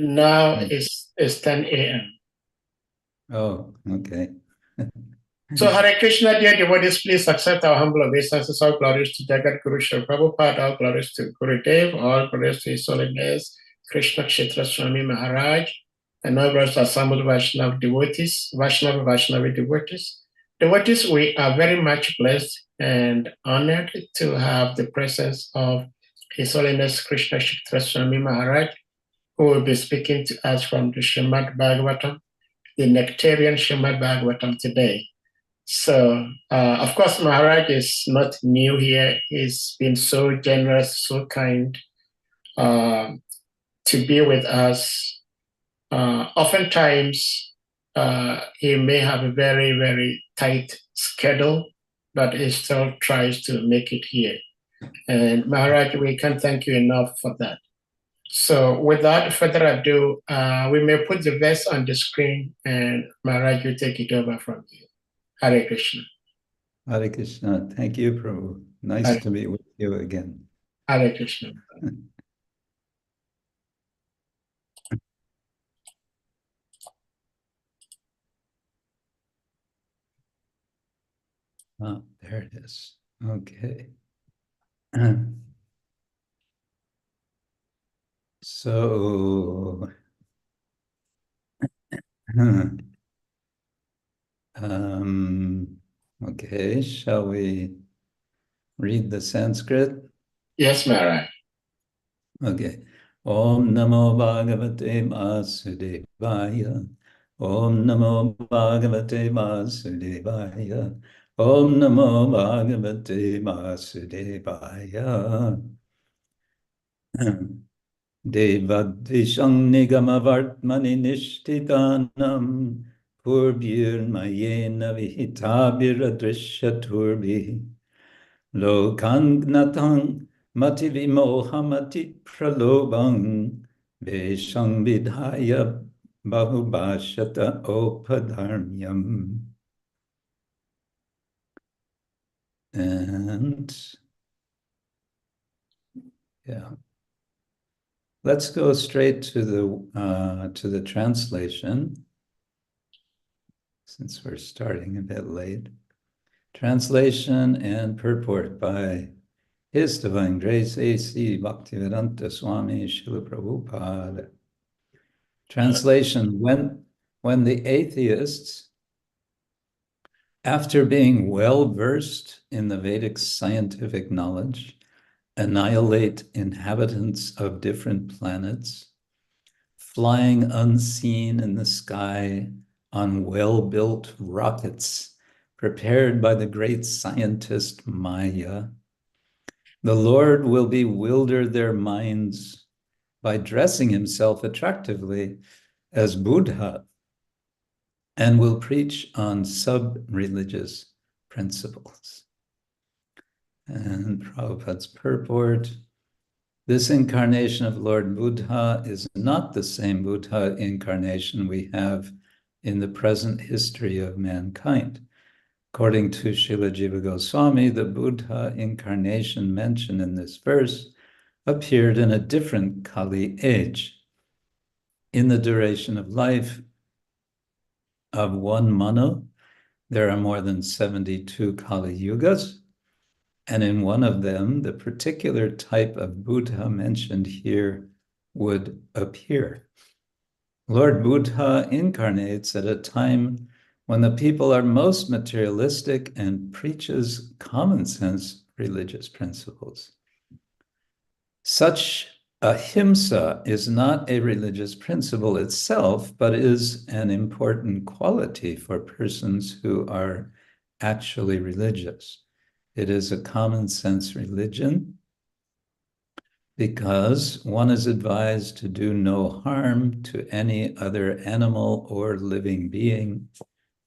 Now it's 10 a.m. Oh, okay. So Hare Krishna, dear devotees, please accept our humble obeisances. All glories to Jagat Guru Srila Prabhupada, all glories to Gurudev, all glories to His Holiness Krishna KSHETRA SWAMI Maharaj, and all glories to assembled Vaishnava devotees, Vaishnavi devotees. Devotees, we are very much blessed and honored to have the presence of His Holiness Krishna KSHETRA SWAMI Maharaj, who will be speaking to us from the Srimad Bhagavatam, the Nectarian Srimad Bhagavatam today. So, of course, Maharaj is not new here. He's been so generous, so kind to be with us. Oftentimes, he may have a very, very tight schedule, but he still tries to make it here. And Maharaj, we can't thank you enough for that. So without further ado, we may put the verse on the screen, and Maharaj, you take it over from here. Hare Krishna. Hare Krishna. Thank you, Prabhu. Nice to be with you again. Hare Krishna. Ah, there it is. Okay. So, okay, shall we read the Sanskrit? Yes, Maharaj. Okay. Om Namo Bhagavate Vasudevaya. Om Namo Bhagavate Vasudevaya. Om Namo Bhagavate Vasudevaya. Devadvishang Nigamavartmani Nishtitanam Purbhirmayena Vihitabhiradrishaturbi Lokangnatang Mati Vimohamati Pralobang Veshang Vidhaya Bahubhashata Opadharmyam. And yeah. Let's go straight to the translation, since we're starting a bit late. Translation and purport by His Divine Grace A.C. Bhaktivedanta Swami Srila Prabhupada. Translation: when the atheists, after being well versed in the Vedic scientific knowledge, annihilate inhabitants of different planets, flying unseen in the sky on well-built rockets prepared by the great scientist Maya, the Lord will bewilder their minds by dressing himself attractively as Buddha and will preach on sub-religious principles. And Prabhupada's purport: this incarnation of Lord Buddha is not the same Buddha incarnation we have in the present history of mankind. According to Srila Jiva Goswami, the Buddha incarnation mentioned in this verse appeared in a different Kali age. In the duration of life of one Manu, there are more than 72 Kali Yugas, and in one of them, the particular type of Buddha mentioned here would appear. Lord Buddha incarnates at a time when the people are most materialistic and preaches common sense religious principles. Such ahimsa is not a religious principle itself, but is an important quality for persons who are actually religious. It is a common sense religion because one is advised to do no harm to any other animal or living being,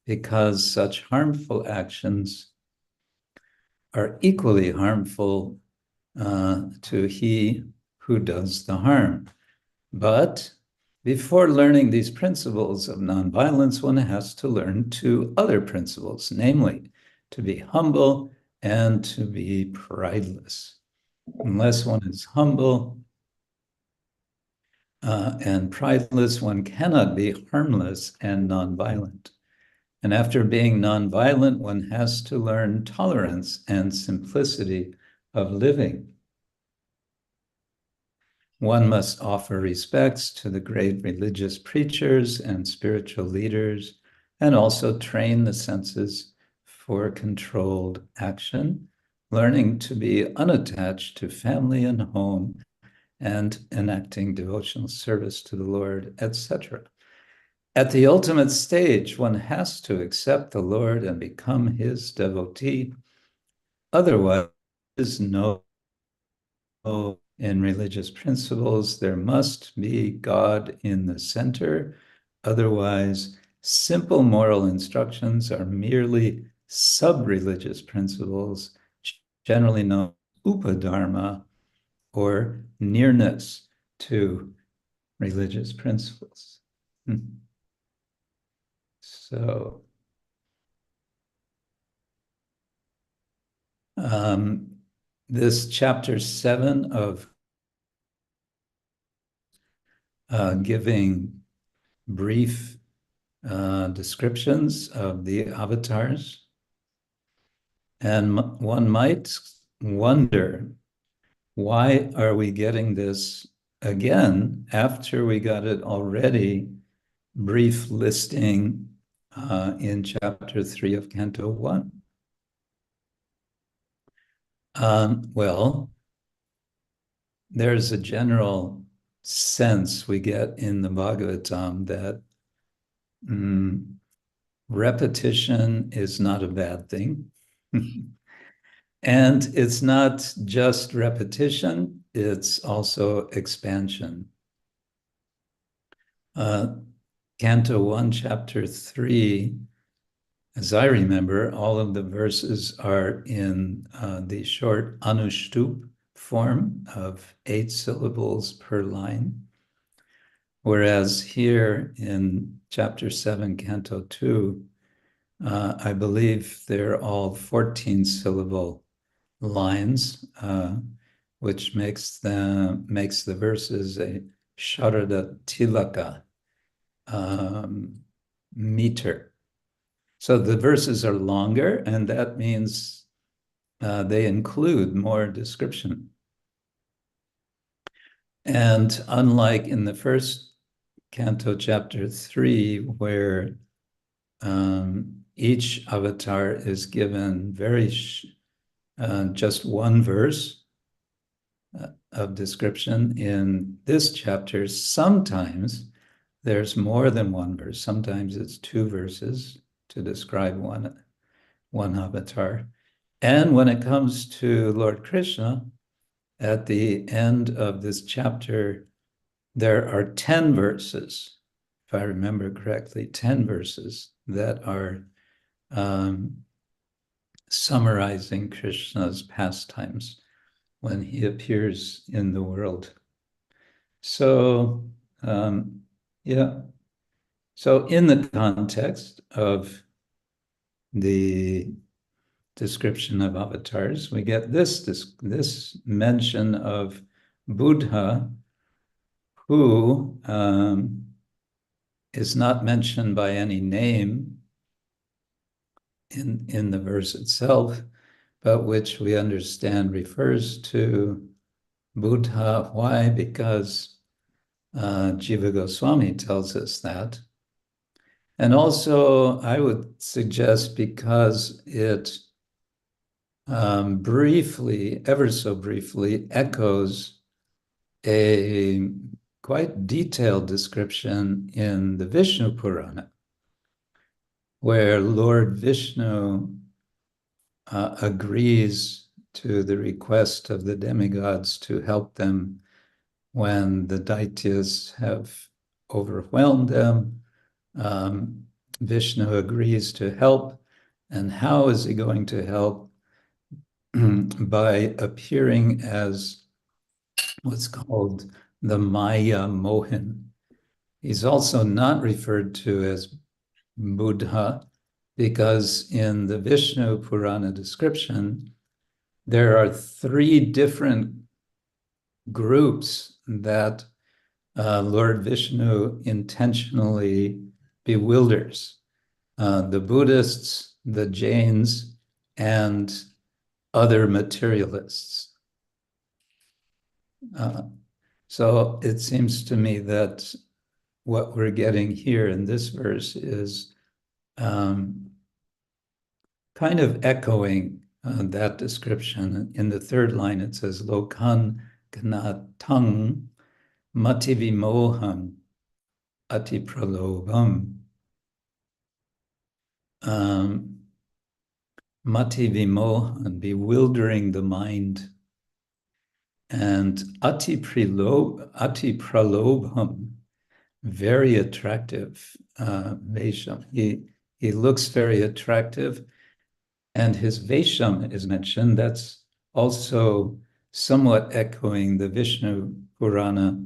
because such harmful actions are equally harmful to he who does the harm. But before learning these principles of nonviolence, one has to learn two other principles, namely to be humble and to be prideless. Unless one is humble, and prideless, one cannot be harmless and nonviolent. And after being nonviolent, one has to learn tolerance and simplicity of living. One must offer respects to the great religious preachers and spiritual leaders, and also train the senses for controlled action, learning to be unattached to family and home, and enacting devotional service to the Lord, etc. At the ultimate stage, one has to accept the Lord and become his devotee. Otherwise, there is no in religious principles. There must be God in the center. Otherwise, simple moral instructions are merely sub-religious principles, generally known as upadharma, or nearness to religious principles. So, this chapter 7 of giving brief descriptions of the avatars. And one might wonder, why are we getting this again after we got it already brief listing in chapter 3 of Canto 1? Well, there's a general sense we get in the Bhagavatam that repetition is not a bad thing. And it's not just repetition, it's also expansion. Canto 1, chapter 3, as I remember, all of the verses are in the short anushtup form of 8 syllables per line. Whereas here in chapter 7, canto 2, I believe they're all 14-syllable lines, which makes the verses a Sharada Tilaka meter. So the verses are longer, and that means they include more description. And unlike in the first canto, chapter 3, where each avatar is given just one verse of description, in this chapter, sometimes there's more than one verse. Sometimes it's 2 verses to describe one avatar. And when it comes to Lord Krishna, at the end of this chapter, there are 10 verses, if I remember correctly, 10 verses that are summarizing Krishna's pastimes when he appears in the world. So, yeah. So in the context of the description of avatars, we get this mention of Buddha, who is not mentioned by any name in the verse itself, but which we understand refers to Buddha. Why? Because Jiva Goswami tells us that. And also, I would suggest because it briefly, ever so briefly, echoes a quite detailed description in the Vishnu Purana, where Lord Vishnu agrees to the request of the demigods to help them when the Daityas have overwhelmed them. Vishnu agrees to help. And how is he going to help? By appearing as what's called the Maya Mohin. He's also not referred to as Buddha, because in the Vishnu Purana description, there are 3 different groups that Lord Vishnu intentionally bewilders the Buddhists, the Jains, and other materialists. So it seems to me that what we're getting here in this verse is kind of echoing that description. In the third line, it says, Lokan gnatang mati vimoham ati pralobham. Mati vimohan, bewildering the mind, and ati pralobham, very attractive Vesham. He looks very attractive, and his Vesham is mentioned. That's also somewhat echoing the Vishnu Purana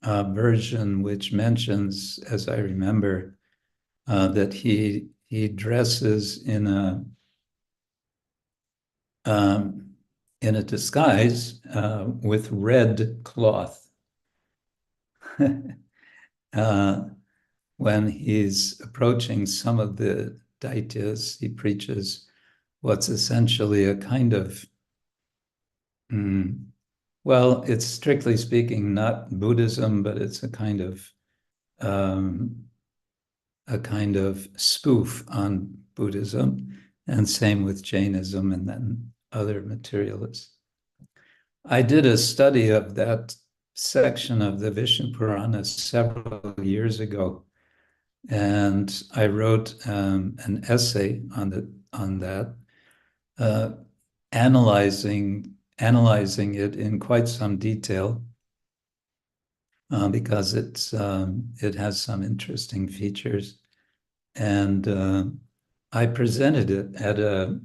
version, which mentions, as I remember, that he dresses in a disguise with red cloth. When he's approaching some of the daityas, he preaches what's essentially a kind of, well, it's strictly speaking not Buddhism, but it's a kind of spoof on Buddhism, and same with Jainism and then other materialists. I did a study of that section of the Vishnu Purana several years ago, and I wrote an essay on that, analyzing it in quite some detail, because it has some interesting features, and I presented it at a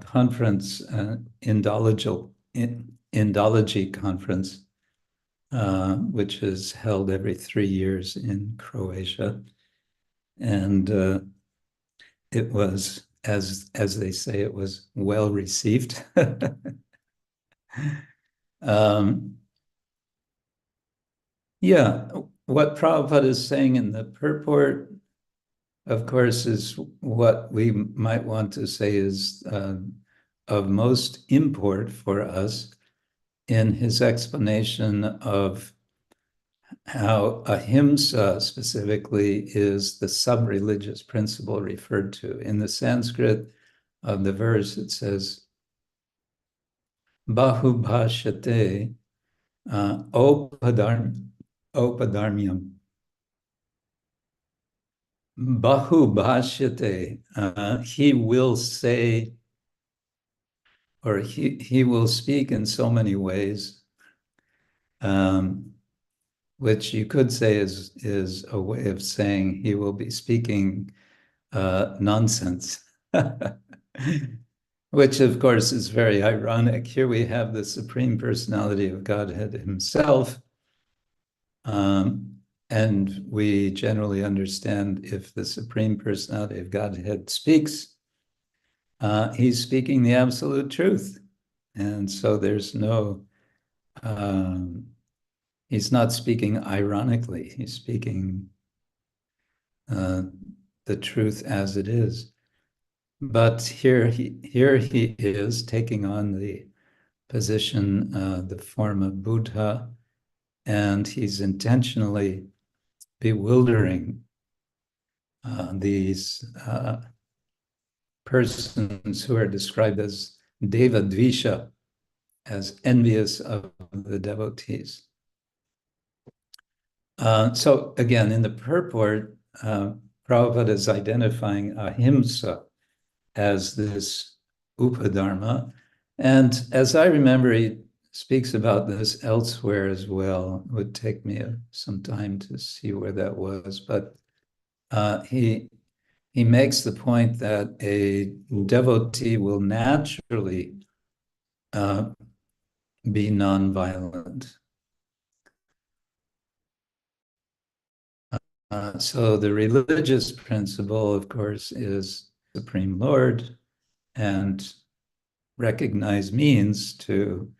conference, Indology conference, which is held every 3 years in Croatia, and it was, as they say, it was well received. Yeah, what Prabhupada is saying in the purport, of course, is what we might want to say is of most import for us in his explanation of how ahimsa specifically is the sub-religious principle referred to. In the Sanskrit of the verse, it says, Bahubhashate opadarmyam. Bahubhashyate, he will say, or he will speak in so many ways, which you could say is a way of saying he will be speaking nonsense, which of course is very ironic. Here we have the Supreme Personality of Godhead himself, and we generally understand if the Supreme Personality of Godhead speaks, he's speaking the absolute truth. And so there's no, he's not speaking ironically, he's speaking the truth as it is. But here he is taking on the position, the form of Buddha, and he's intentionally bewildering these persons who are described as Deva Dvisha, as envious of the devotees. So again, in the purport, Prabhupada is identifying ahimsa as this upadharma. And as I remember, he speaks about this elsewhere as well. It would take me some time to see where that was, but he makes the point that a devotee will naturally be nonviolent. So the religious principle, of course, is Supreme Lord, and recognize means to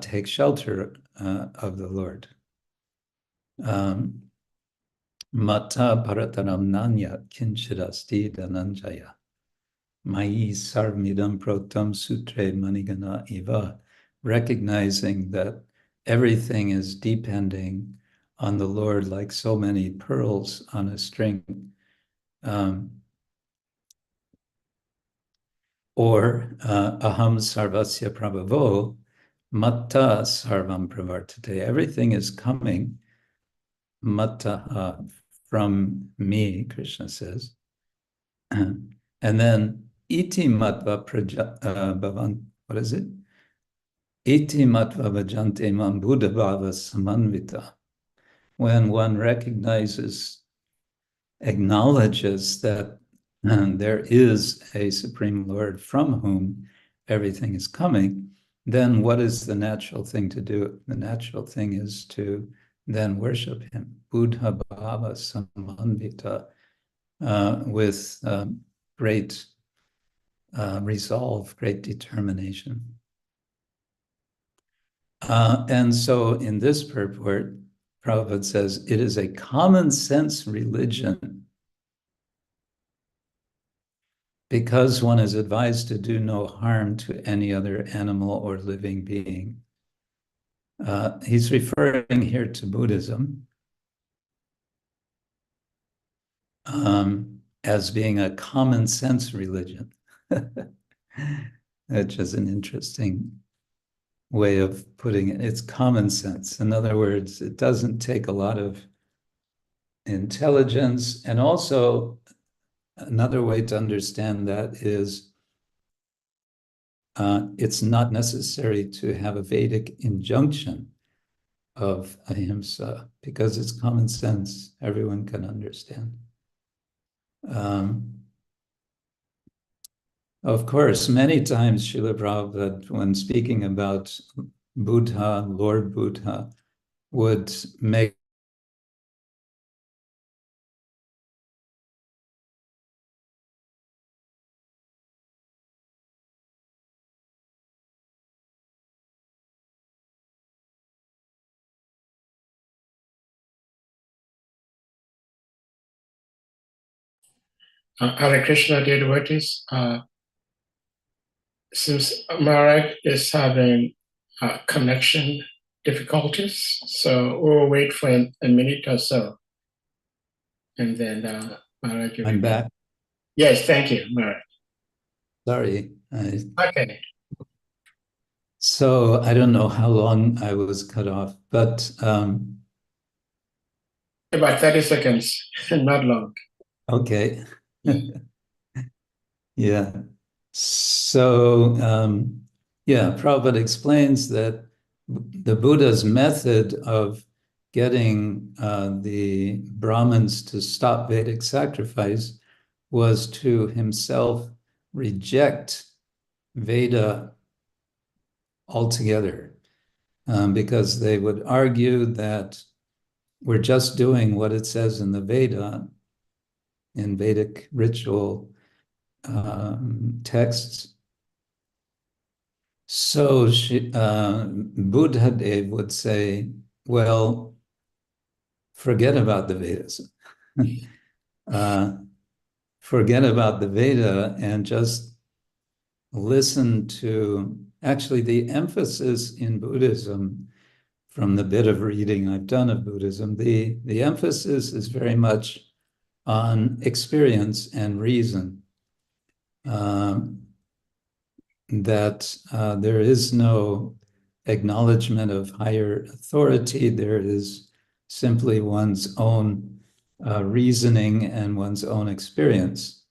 take shelter of the Lord. Mata Bharataram Nanya Kinchirasti Dhananjaya Mai Sarvamidam Protam Sutre Manigana Eva, recognizing that everything is depending on the Lord like so many pearls on a string. Or Aham Sarvasya Prabhavo Matta Sarvam Pravartate. Everything is coming Matta from me, Krishna says. And then iti matva bhavan, what is it? Iti matva bhajante mam buddha bhava samanvita. When one acknowledges that there is a Supreme Lord from whom everything is coming, then what is the natural thing to do? The natural thing is to then worship him. Buddha bhava samanvita, with great resolve, great determination. And so in this purport, Prabhupada says, it is a common sense religion because one is advised to do no harm to any other animal or living being. He's referring here to Buddhism as being a common sense religion, which is an interesting way of putting it. It's common sense. In other words, it doesn't take a lot of intelligence. And also, another way to understand that is it's not necessary to have a Vedic injunction of ahimsa because it's common sense. Everyone can understand. Of course, many times Srila Prabhupada, when speaking about Buddha, Lord Buddha, would make Hare Krishna, dear devotees. Since Maharaj is having connection difficulties, so we'll wait for a minute or so. And then Maharaj will I'm back. Yes, thank you, Maharaj. Sorry. Okay. So I don't know how long I was cut off, but about 30 seconds, not long. okay. Yeah. So Prabhupada explains that the Buddha's method of getting the Brahmins to stop Vedic sacrifice was to himself reject Veda altogether, because they would argue that we're just doing what it says in the Veda, in Vedic ritual texts. So Buddhadev would say, well, forget about the Vedas. Forget about the Veda and just listen to, actually the emphasis in Buddhism, from the bit of reading I've done of Buddhism, the emphasis is very much on experience and reason. That there is no acknowledgement of higher authority. There is simply one's own reasoning and one's own experience.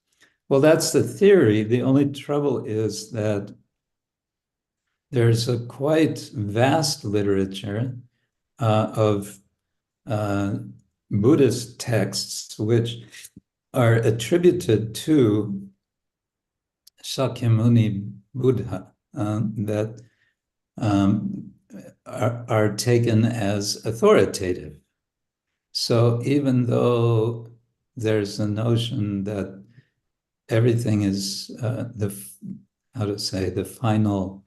Well, that's the theory. The only trouble is that there's a quite vast literature of Buddhist texts which are attributed to Shakyamuni Buddha that are taken as authoritative. So even though there's a notion that everything is the final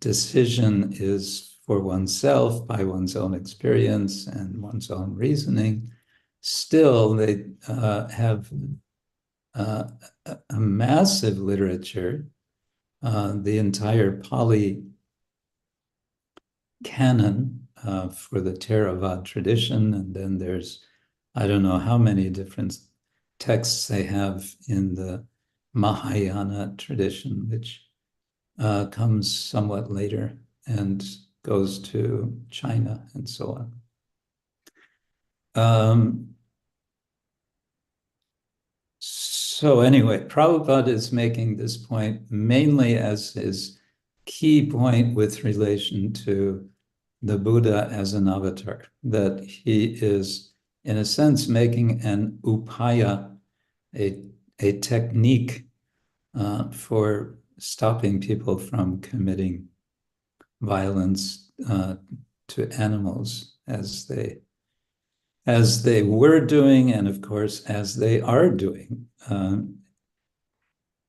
decision is for oneself by one's own experience and one's own reasoning, still they have a massive literature, the entire Pali canon for the Theravada tradition, and then there's, I don't know how many different texts they have in the Mahayana tradition, which comes somewhat later and goes to China and so on. So anyway, Prabhupada is making this point mainly as his key point with relation to the Buddha as an avatar, that he is, in a sense, making an upaya, a technique for stopping people from committing violence to animals as they were doing, and of course, as they are doing.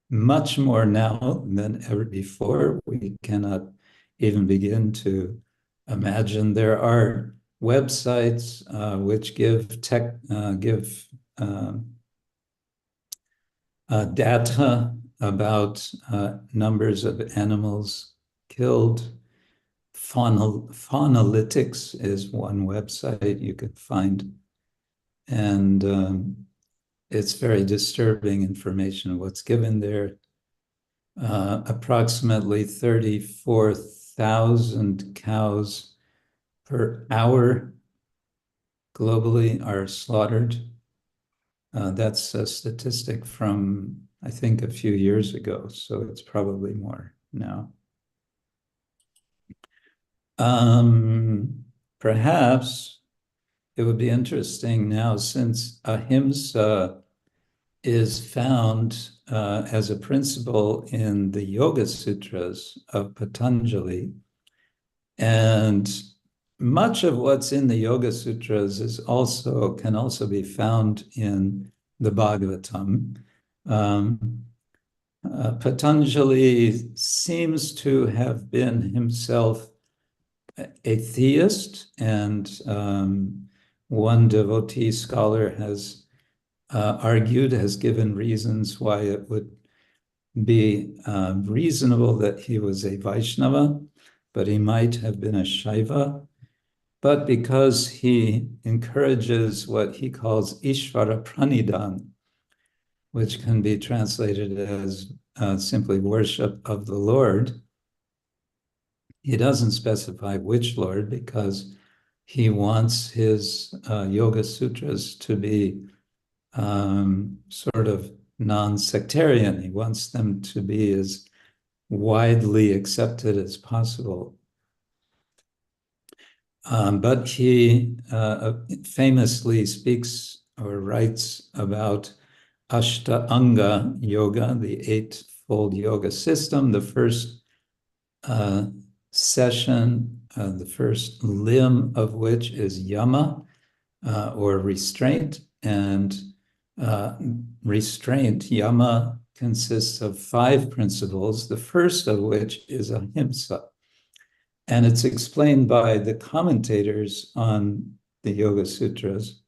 Much more now than ever before. We cannot even begin to imagine. There are websites which give data about numbers of animals killed. Faunalytics is one website you could find, and it's very disturbing information what's given there. Approximately 34,000 cows per hour globally are slaughtered. That's a statistic from, I think, a few years ago, so it's probably more now. Perhaps it would be interesting now, since ahimsa is found as a principle in the Yoga Sutras of Patanjali, and much of what's in the Yoga Sutras can also be found in the Bhagavatam. Patanjali seems to have been himself a theist, and one devotee scholar has given reasons why it would be reasonable that he was a Vaishnava, but he might have been a Shaiva. But because he encourages what he calls Ishvara Pranidhan, which can be translated as simply worship of the Lord, he doesn't specify which Lord, because he wants his Yoga Sutras to be sort of non-sectarian. He wants them to be as widely accepted as possible. But he famously speaks or writes about Ashtanga Yoga, the eightfold yoga system. The first session, the first limb of which is yama, or restraint. And restraint, yama, consists of 5 principles, the first of which is ahimsa. And it's explained by the commentators on the Yoga Sutras,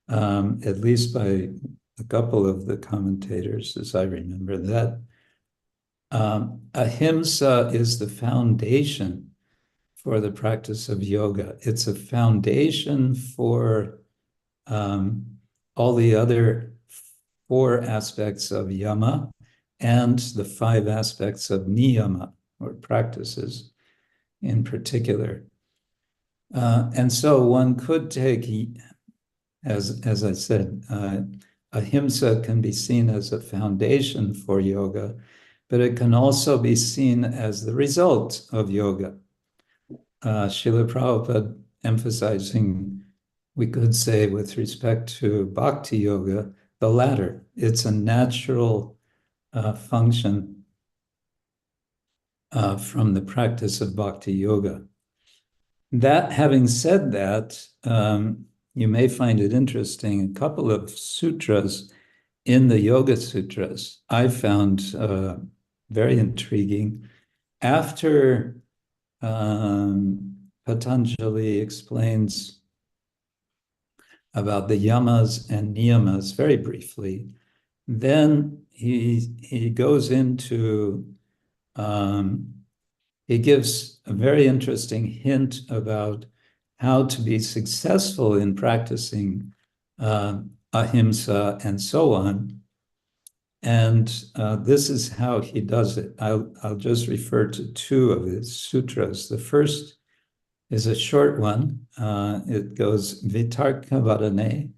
at least by a couple of the commentators, as I remember, that ahimsa is the foundation for the practice of yoga. It's a foundation for all the other 4 aspects of yama and the 5 aspects of niyama, or practices in particular. And so one could take, as I said, ahimsa can be seen as a foundation for yoga, but it can also be seen as the result of yoga. Srila Prabhupada emphasizing, we could say, with respect to bhakti yoga, the latter. It's a natural function from the practice of bhakti yoga. That, having said that, you may find it interesting, a couple of sutras in the Yoga Sutras I found very intriguing. After Patanjali explains about the yamas and niyamas very briefly. Then he goes into, he gives a very interesting hint about how to be successful in practicing ahimsa and so on. And this is how he does it. I'll just refer to two of his sutras. The first is a short one. It goes Vitarka Vadane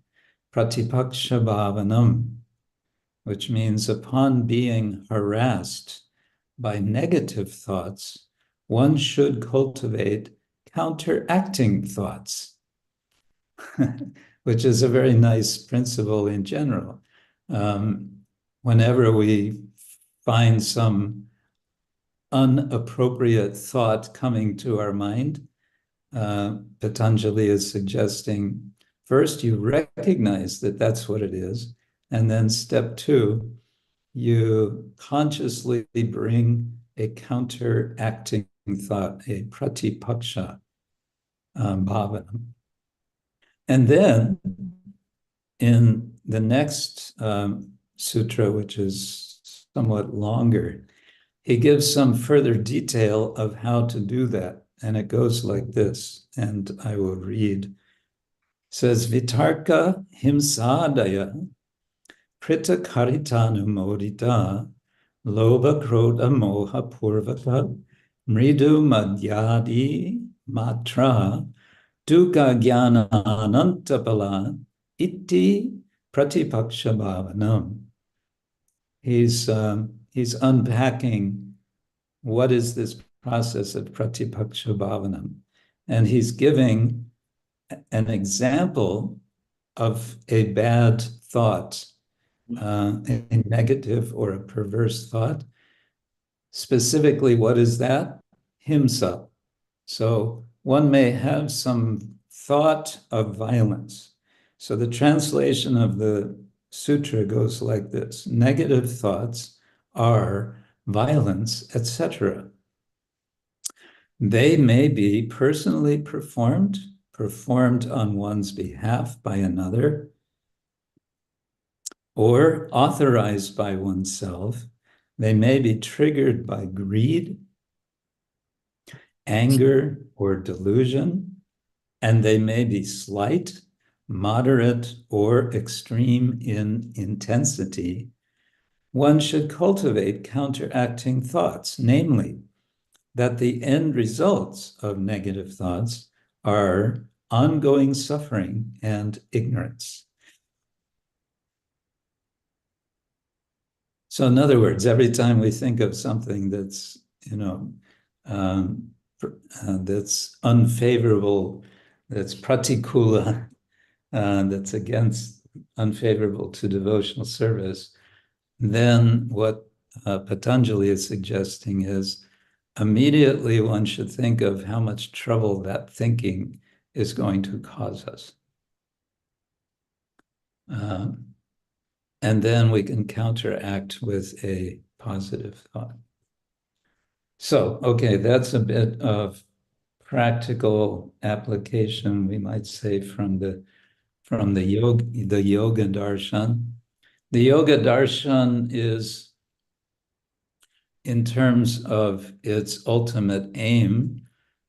Pratipaksha Bhavanam, which means upon being harassed by negative thoughts, one should cultivate counteracting thoughts, which is a very nice principle in general. Whenever we find some unappropriate thought coming to our mind, Patanjali is suggesting first you recognize that that's what it is, and then step two, you consciously bring a counteracting thought, a pratipaksha bhavana. And then in the next sutra, which is somewhat longer, he gives some further detail of how to do that. And it goes like this, and I will read. It says, Vitarka himsadaya krita karitanu modita lobha krodha moha purvaka mridu madhyadi matra dukkha jnana anantapala iti pratipaksha bhavanam. He's unpacking what is this process of pratipaksha bhavanam, and he's giving an example of a bad thought, a negative or a perverse thought. Specifically, what is that? Himsa. So one may have some thought of violence. So the translation of the sutra goes like this: negative thoughts are violence, etc. They may be personally performed on one's behalf by another, or authorized by oneself. They may be triggered by greed, anger, or delusion, and they may be slight, moderate, or extreme in intensity. One should cultivate counteracting thoughts, namely, that the end results of negative thoughts are ongoing suffering and ignorance. So in other words, every time we think of something that's, that's unfavorable, that's pratikula, that's unfavorable to devotional service, then what Patanjali is suggesting is immediately one should think of how much trouble that thinking is going to cause us. And then we can counteract with a positive thought. So, okay, that's a bit of practical application, we might say, from the yoga darshan. The yoga darshan is, in terms of its ultimate aim,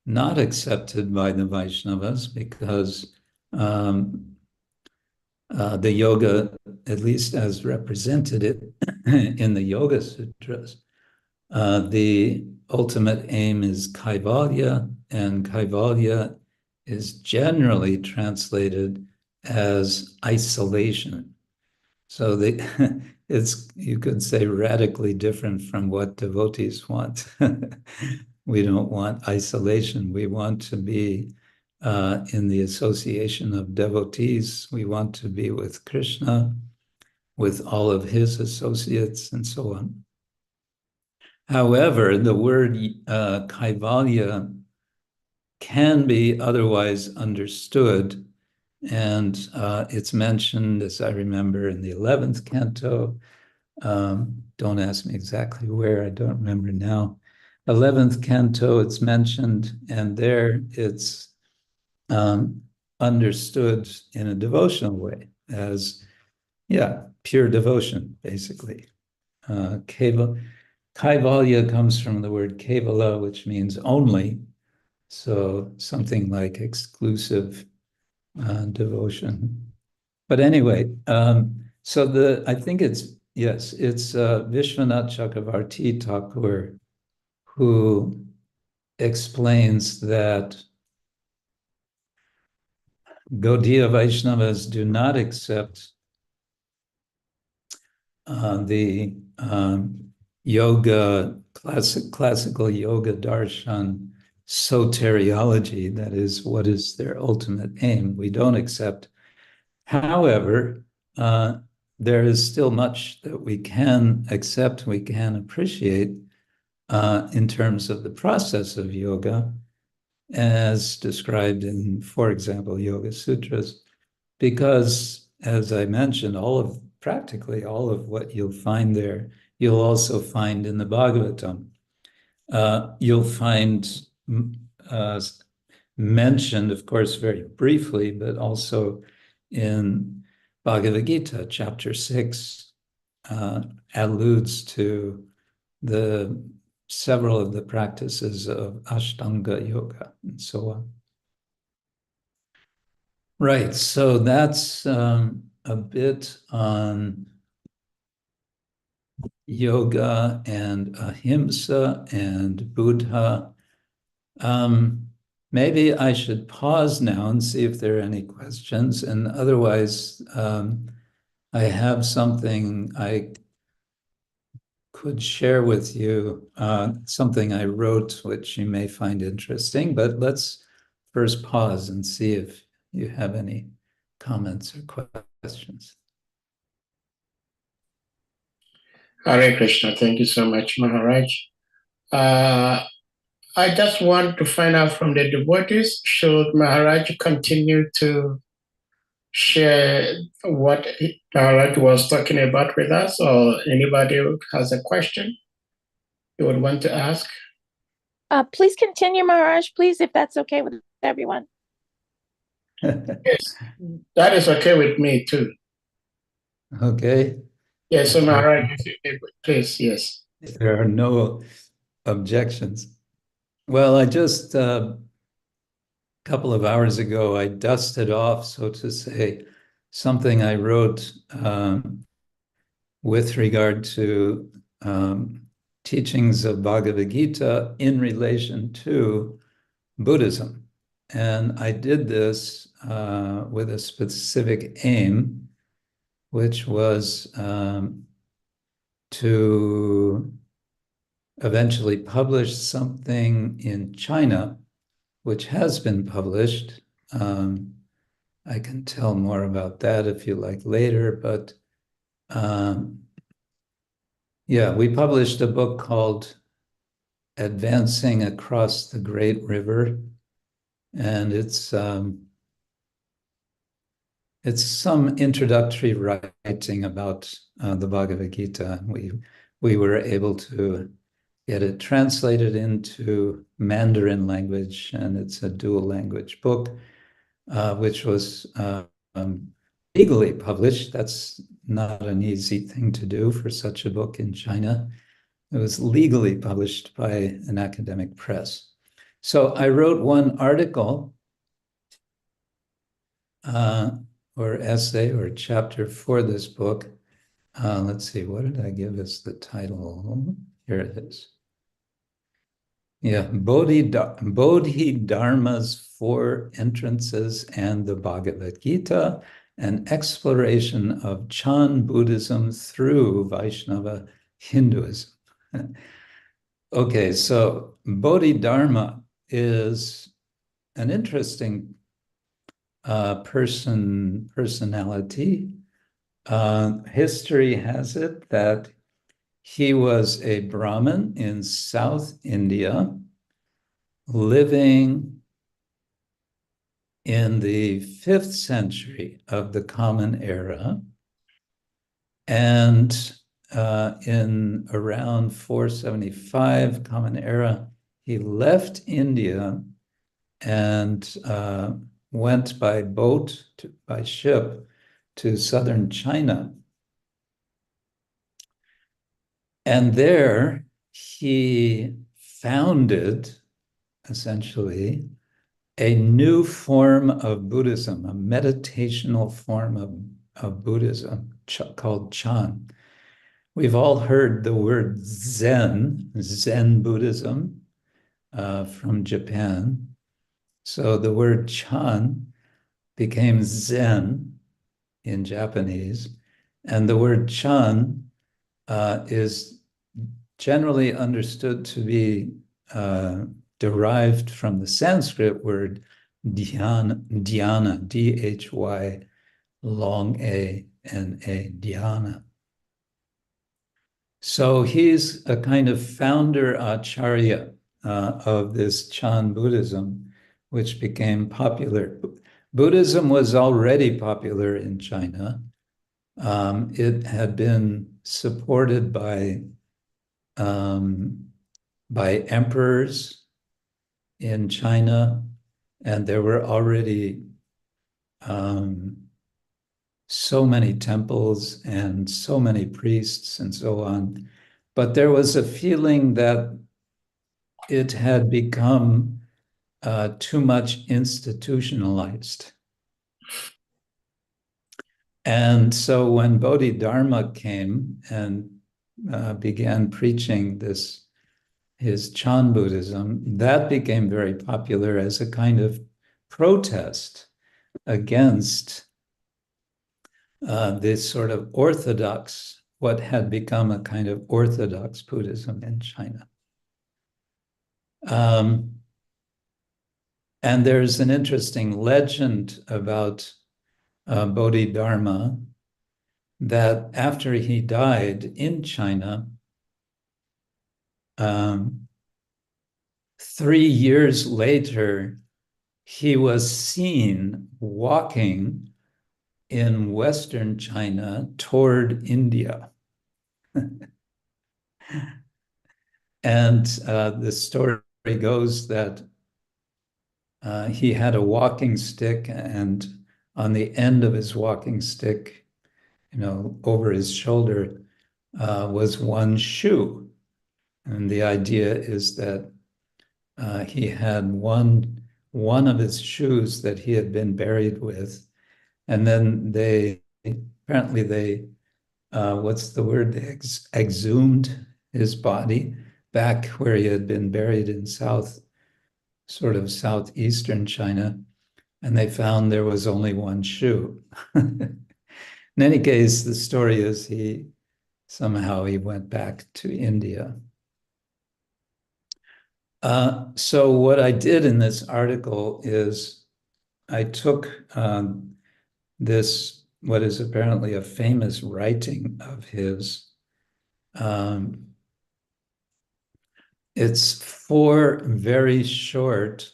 not accepted by the Vaishnavas, because the yoga, at least as represented it in the Yoga Sutras, the ultimate aim is kaivalya, and kaivalya is generally translated as isolation. So it's, you could say, radically different from what devotees want. We don't want isolation. We want to be in the association of devotees. We want to be with Krishna, with all of his associates, and so on. However, the word kaivalya can be otherwise understood, and it's mentioned, as I remember, in the 11th canto. Don't ask me exactly where, I don't remember now. 11th canto, it's mentioned, and there it's understood in a devotional way as, pure devotion, basically. Kaivalya comes from the word kevala, which means only. So something like exclusive devotion. But anyway, so I think it's Vishwanath Chakravarti Thakur who explains that Gaudiya Vaishnavas do not accept the yoga, classical yoga darshan soteriology, that is, what is their ultimate aim. We don't accept. However, there is still much that we can accept, we can appreciate in terms of the process of yoga, as described in, for example, Yoga Sutras, because, as I mentioned, practically all of what you'll find there, you'll also find in the Bhagavatam. You'll find mentioned, of course, very briefly, but also in Bhagavad Gita, chapter 6, alludes to several of the practices of Ashtanga Yoga and so on. Right, so that's a bit on yoga and ahimsa and Buddha. Maybe I should pause now and see if there are any questions, and otherwise I have something I could share with you, something I wrote, which you may find interesting, but let's first pause and see if you have any comments or questions. Hare Krishna. Thank you so much, Maharaj. I just want to find out from the devotees, should Maharaj continue to share what Maharaj was talking about with us, or anybody who has a question you would want to ask? Please continue, Maharaj, please, if that's okay with everyone. Yes, that is okay with me too. Okay. Yes, so Maharaj, please, yes. If there are no objections. Well, I just, a couple of hours ago, I dusted off, so to say, something I wrote with regard to teachings of Bhagavad Gita in relation to Buddhism. And I did this with a specific aim, which was to eventually publish something in China, which has been published. I can tell more about that if you like later, but we published a book called Advancing Across the Great River, and it's some introductory writing about the Bhagavad Gita. We were able to get it translated into Mandarin language, and it's a dual language book, which was legally published. That's not an easy thing to do for such a book in China. It was legally published by an academic press. So I wrote one article or essay or chapter for this book. Let's see, what did I give as the title? Here it is. Yeah, Bodhidharma's Four Entrances and the Bhagavad Gita, an exploration of Chan Buddhism through Vaishnava Hinduism. Okay, so Bodhidharma is an interesting personality. History has it that he was a Brahmin in South India, living in the 5th century of the Common Era. And in around 475 Common Era, he left India and went by boat, by ship, to southern China. And there he founded, essentially, a new form of Buddhism, a meditational form of Buddhism called Chan. We've all heard the word Zen Buddhism from Japan. So the word Chan became Zen in Japanese, and the word Chan is generally understood to be derived from the Sanskrit word dhyana, D-H-Y, long A-N-A, dhyana. So he's a kind of founder acharya of this Chan Buddhism, which became popular. Buddhism was already popular in China. It had been supported by emperors in China, and there were already so many temples and so many priests and so on. But there was a feeling that it had become too much institutionalized. And so when Bodhidharma came and began preaching his Chan Buddhism, that became very popular as a kind of protest against this sort of orthodox, what had become a kind of orthodox Buddhism in China. And there's an interesting legend about Bodhidharma, that after he died in China, 3 years later, he was seen walking in Western China toward India. And the story goes that he had a walking stick, and on the end of his walking stick, over his shoulder, was one shoe. And the idea is that he had one of his shoes that he had been buried with, and then they what's the word? They exhumed his body back where he had been buried in southeastern China, and they found there was only one shoe. In any case, the story is he went back to India. So what I did in this article is I took this, what is apparently a famous writing of his. It's 4 very short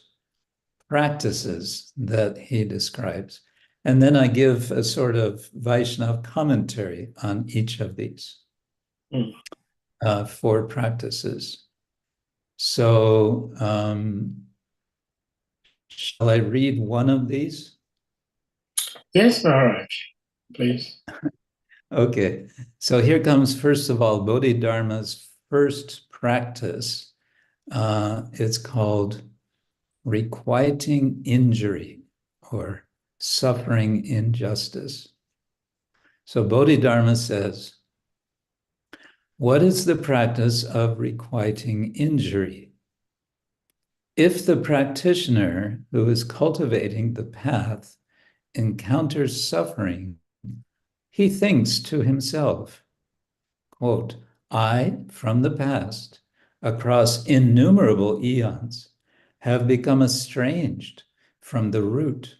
practices that he describes. And then I give a sort of Vaishnava commentary on each of these 4 practices. So shall I read one of these? Yes, Maharaj, please. Okay, so here comes, first of all, Bodhidharma's first practice. It's called requiting injury or suffering injustice. So Bodhidharma says, what is the practice of requiting injury? If the practitioner who is cultivating the path encounters suffering, he thinks to himself, quote, I, from the past, across innumerable eons, have become estranged from the root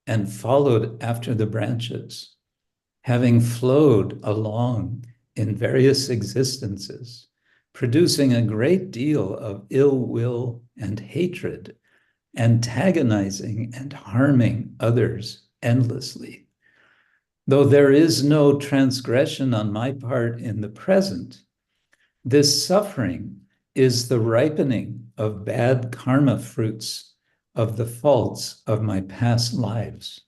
and followed after the branches, having flowed along in various existences, producing a great deal of ill will and hatred, antagonizing and harming others endlessly. Though there is no transgression on my part in the present, this suffering is the ripening of bad karma fruits of the faults of my past lives.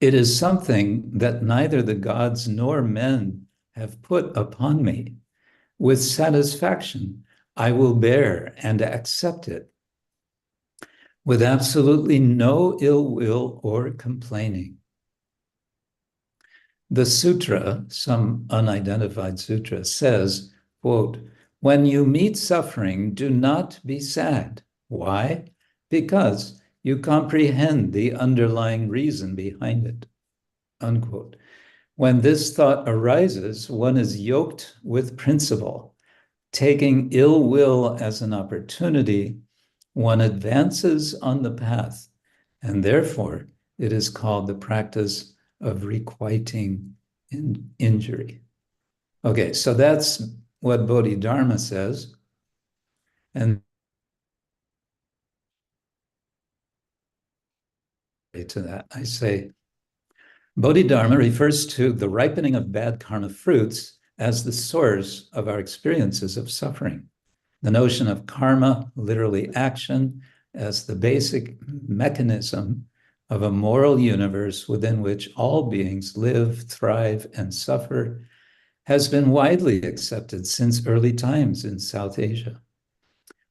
It is something that neither the gods nor men have put upon me. With satisfaction, I will bear and accept it, with absolutely no ill will or complaining. The sutra, some unidentified sutra, says, quote, when you meet suffering, do not be sad. Why? Because you comprehend the underlying reason behind it, unquote. When this thought arises, one is yoked with principle. Taking ill will as an opportunity, one advances on the path, and therefore it is called the practice of requiting injury. Okay, so that's what Bodhidharma says. And to that, I say, Bodhidharma refers to the ripening of bad karma fruits as the source of our experiences of suffering. The notion of karma, literally action, as the basic mechanism of a moral universe within which all beings live, thrive, and suffer, has been widely accepted since early times in South Asia.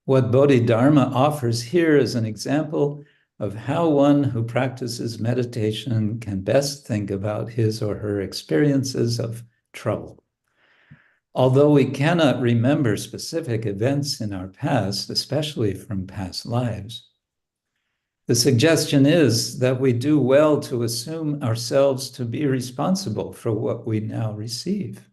What Bodhidharma offers here is an example of how one who practices meditation can best think about his or her experiences of trouble. Although we cannot remember specific events in our past, especially from past lives, the suggestion is that we do well to assume ourselves to be responsible for what we now receive.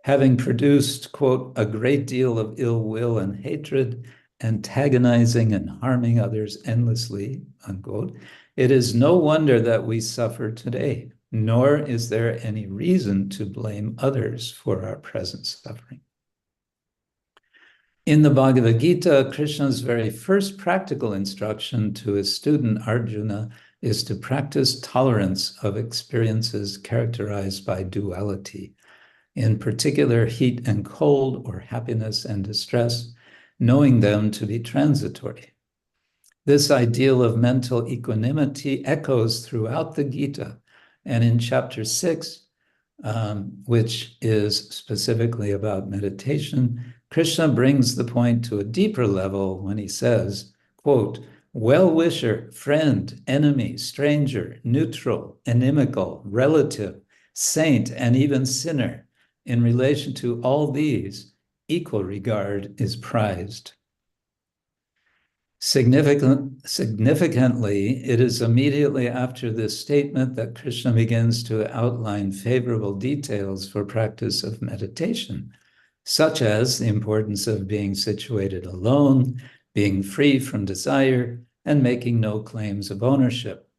Having produced, quote, a great deal of ill will and hatred, antagonizing and harming others endlessly, unquote, it is no wonder that we suffer today, nor is there any reason to blame others for our present suffering. In the Bhagavad Gita, Krishna's very first practical instruction to his student Arjuna is to practice tolerance of experiences characterized by duality, in particular heat and cold, or happiness and distress, knowing them to be transitory. This ideal of mental equanimity echoes throughout the Gita, and in chapter 6, which is specifically about meditation, Krishna brings the point to a deeper level when he says, quote, well-wisher, friend, enemy, stranger, neutral, inimical, relative, saint, and even sinner, in relation to all these, equal regard is prized. Significantly, it is immediately after this statement that Krishna begins to outline favorable details for practice of meditation, such as the importance of being situated alone, being free from desire, and making no claims of ownership.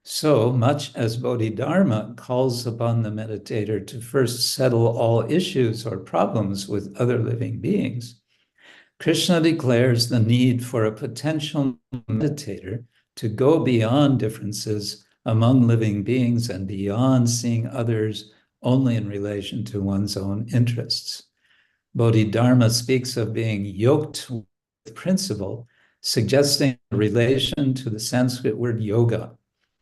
So much as Bodhidharma calls upon the meditator to first settle all issues or problems with other living beings, Krishna declares the need for a potential meditator to go beyond differences among living beings and beyond seeing others only in relation to one's own interests. Bodhidharma speaks of being yoked with principle, suggesting a relation to the Sanskrit word yoga.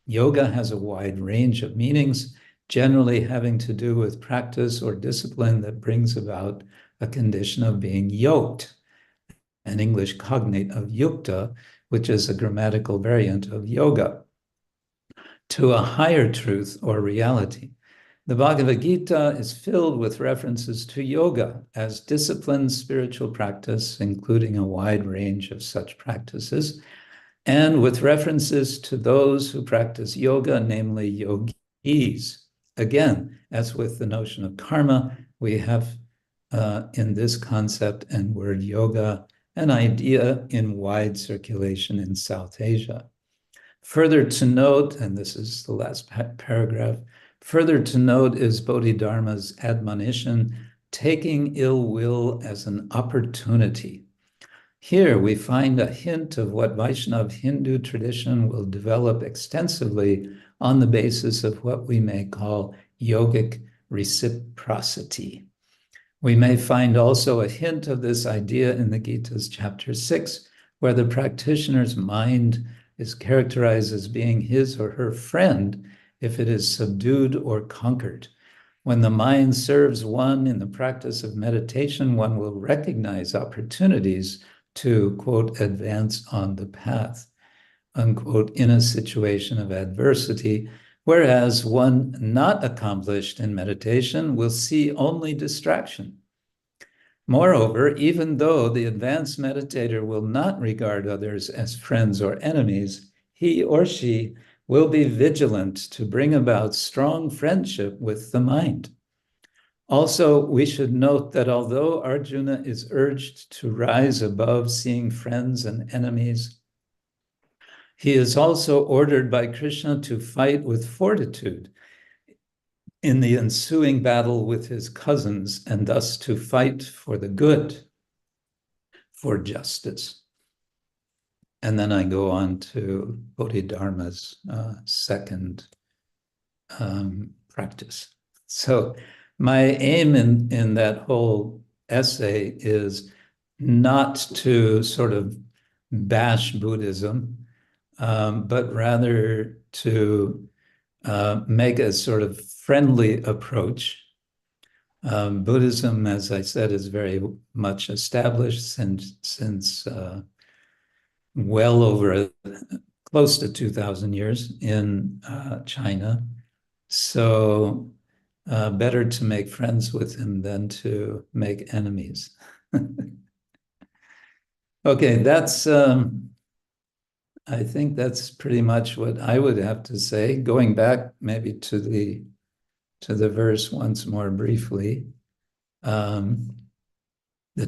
Yoga has a wide range of meanings, generally having to do with practice or discipline that brings about a condition of being yoked, an English cognate of yukta, which is a grammatical variant of yoga, to a higher truth or reality. The Bhagavad Gita is filled with references to yoga as disciplined spiritual practice, including a wide range of such practices, and with references to those who practice yoga, namely yogis. Again, as with the notion of karma, we have in this concept and word yoga an idea in wide circulation in South Asia. Further to note, and this is the last paragraph, further to note is Bodhidharma's admonition, taking ill will as an opportunity. Here we find a hint of what Vaishnava Hindu tradition will develop extensively on the basis of what we may call yogic reciprocity. We may find also a hint of this idea in the Gita's chapter 6, where the practitioner's mind is characterized as being his or her friend if it is subdued or conquered. When the mind serves one in the practice of meditation, one will recognize opportunities to, quote, advance on the path, unquote, in a situation of adversity, whereas one not accomplished in meditation will see only distraction. Moreover, even though the advanced meditator will not regard others as friends or enemies, he or she will be vigilant to bring about strong friendship with the mind. Also, we should note that although Arjuna is urged to rise above seeing friends and enemies, he is also ordered by Krishna to fight with fortitude in the ensuing battle with his cousins, and thus to fight for the good, for justice. And then I go on to Bodhidharma's second practice. So my aim in that whole essay is not to sort of bash Buddhism, but rather to make a sort of friendly approach. Buddhism, as I said, is very much established since well over close to 2,000 years in China. So better to make friends with him than to make enemies. Okay, that's I think that's pretty much what I would have to say. Going back maybe to the verse once more briefly, the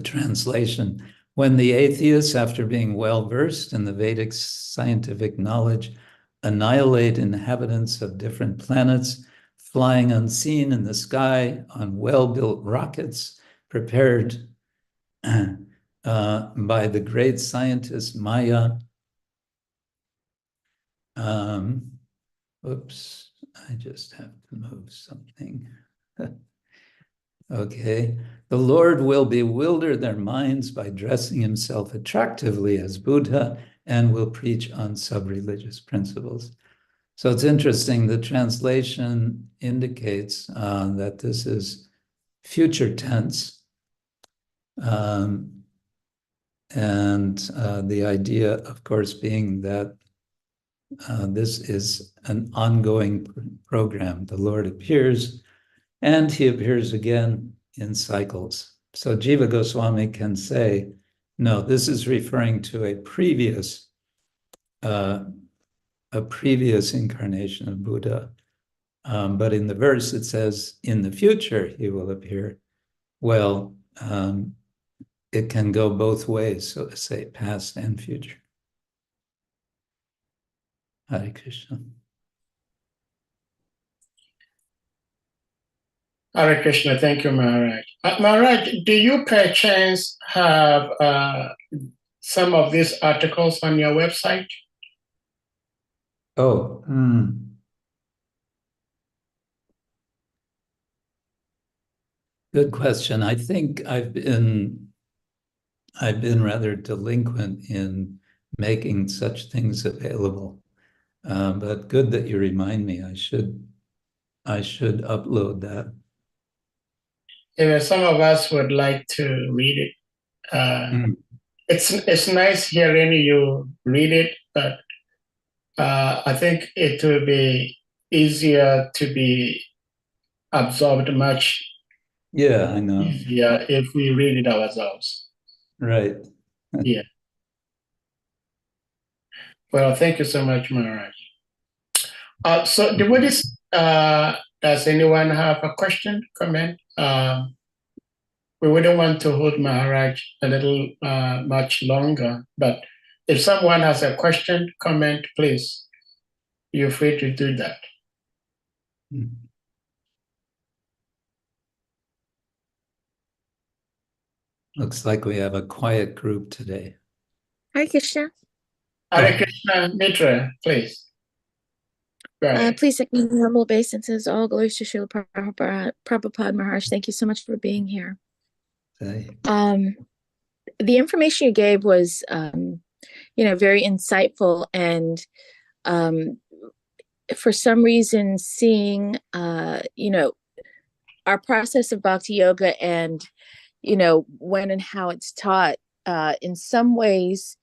translation. When the atheists, after being well versed in the Vedic scientific knowledge, annihilate inhabitants of different planets, flying unseen in the sky on well-built rockets prepared by the great scientist Maya. Oops, I just have to move something. Okay. The Lord will bewilder their minds by dressing himself attractively as Buddha and will preach on sub-religious principles. So it's interesting, the translation indicates that this is future tense. And the idea, of course, being that this is an ongoing program. The Lord appears and he appears again in cycles. So Jiva Goswami can say, no, this is referring to a previous incarnation of Buddha. But in the verse it says, in the future he will appear. Well, it can go both ways, so to say, past and future. Hare Krishna. Hare Krishna, thank you, Maharaj. Maharaj, do you perchance have some of these articles on your website? Oh, good question. I think I've been rather delinquent in making such things available. But good that you remind me. I should upload that. Yeah, some of us would like to read it. It's nice hearing you read it, but I think it will be easier to be absorbed much Yeah, I know. easier if we read it ourselves. Right. Yeah. Well, thank you so much, Maharaj. So devotees, does anyone have a question, comment? We wouldn't want to hold Maharaj a little much longer, but if someone has a question, comment, please, you're free to do that. Looks like we have a quiet group today. Hare Krishna. Hare Krishna, Mitra, please. Go ahead. Please ignore the humble obeisances. All glories to Srila Prabhupada Maharaj. Thank you so much for being here. Say. The information you gave was, very insightful, and for some reason, seeing, our process of bhakti yoga and, when and how it's taught, in some ways,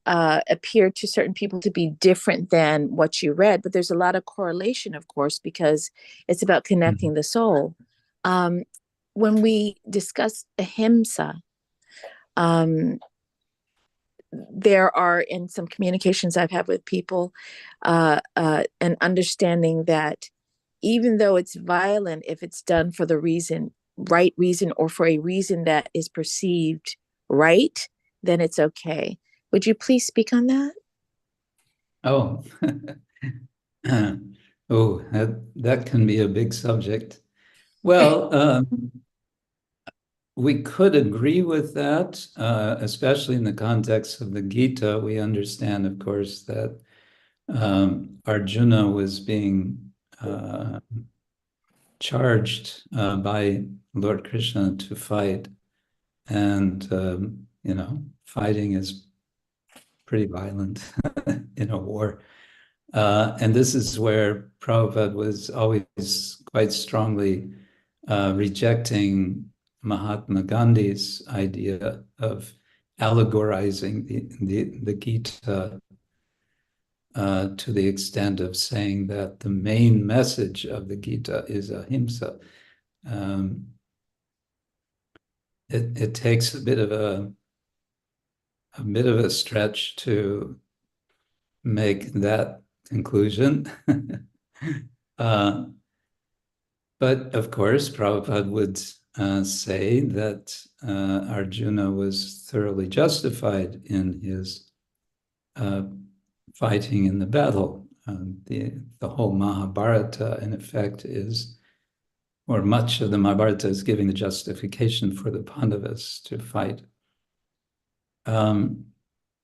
appeared to certain people to be different than what you read, but there's a lot of correlation, of course, because it's about connecting the soul. When we discuss ahimsa, there are, in some communications I've had with people, an understanding that even though it's violent, if it's done for the right reason, or for a reason that is perceived right, then it's okay. Would you please speak on that? Oh, that can be a big subject. Well, we could agree with that, especially in the context of the Gita. We understand, of course, that Arjuna was being charged by Lord Krishna to fight, and fighting is pretty violent in a war. And this is where Prabhupada was always quite strongly rejecting Mahatma Gandhi's idea of allegorizing the Gita to the extent of saying that the main message of the Gita is ahimsa. It takes a bit of a stretch to make that conclusion. But of course, Prabhupada would say that Arjuna was thoroughly justified in his fighting in the battle. The whole Mahabharata, in effect, or much of the Mahabharata is giving the justification for the Pandavas to fight. And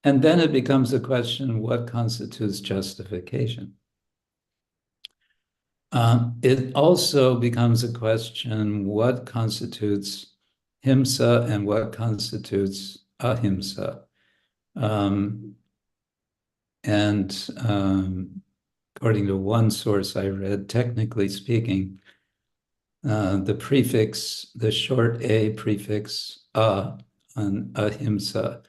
then it becomes a question, what constitutes justification? It also becomes a question, what constitutes himsa and what constitutes ahimsa? According to one source I read, technically speaking, the short a prefix on ahimsa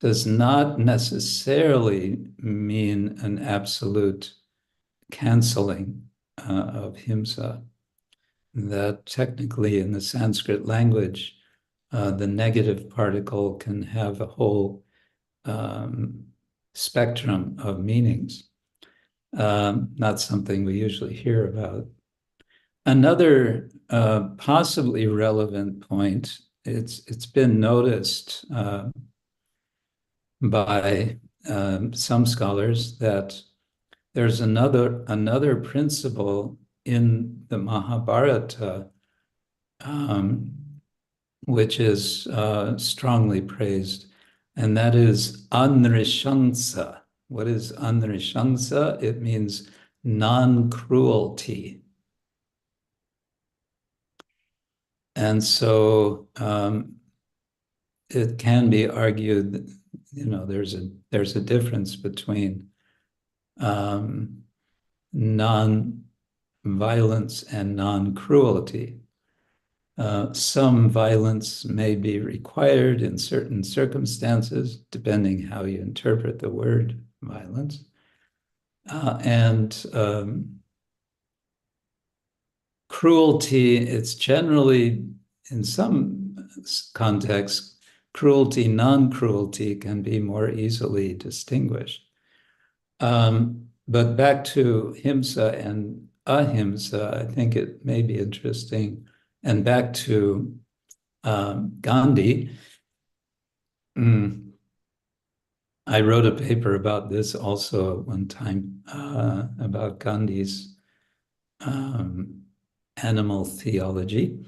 does not necessarily mean an absolute canceling of himsa. That technically in the Sanskrit language, the negative particle can have a whole spectrum of meanings. Not something we usually hear about. Another possibly relevant point, it's been noticed by some scholars that there's another principle in the Mahabharata which is strongly praised, and that is anrishansa. What is anrishansa? It means non-cruelty. And so it can be argued that, there's a difference between non-violence and non-cruelty. Some violence may be required in certain circumstances, depending how you interpret the word violence. Cruelty, it's generally, in some contexts, cruelty, non-cruelty can be more easily distinguished. But back to himsa and ahimsa, I think it may be interesting. And back to Gandhi, I wrote a paper about this also at one time, about Gandhi's animal theology,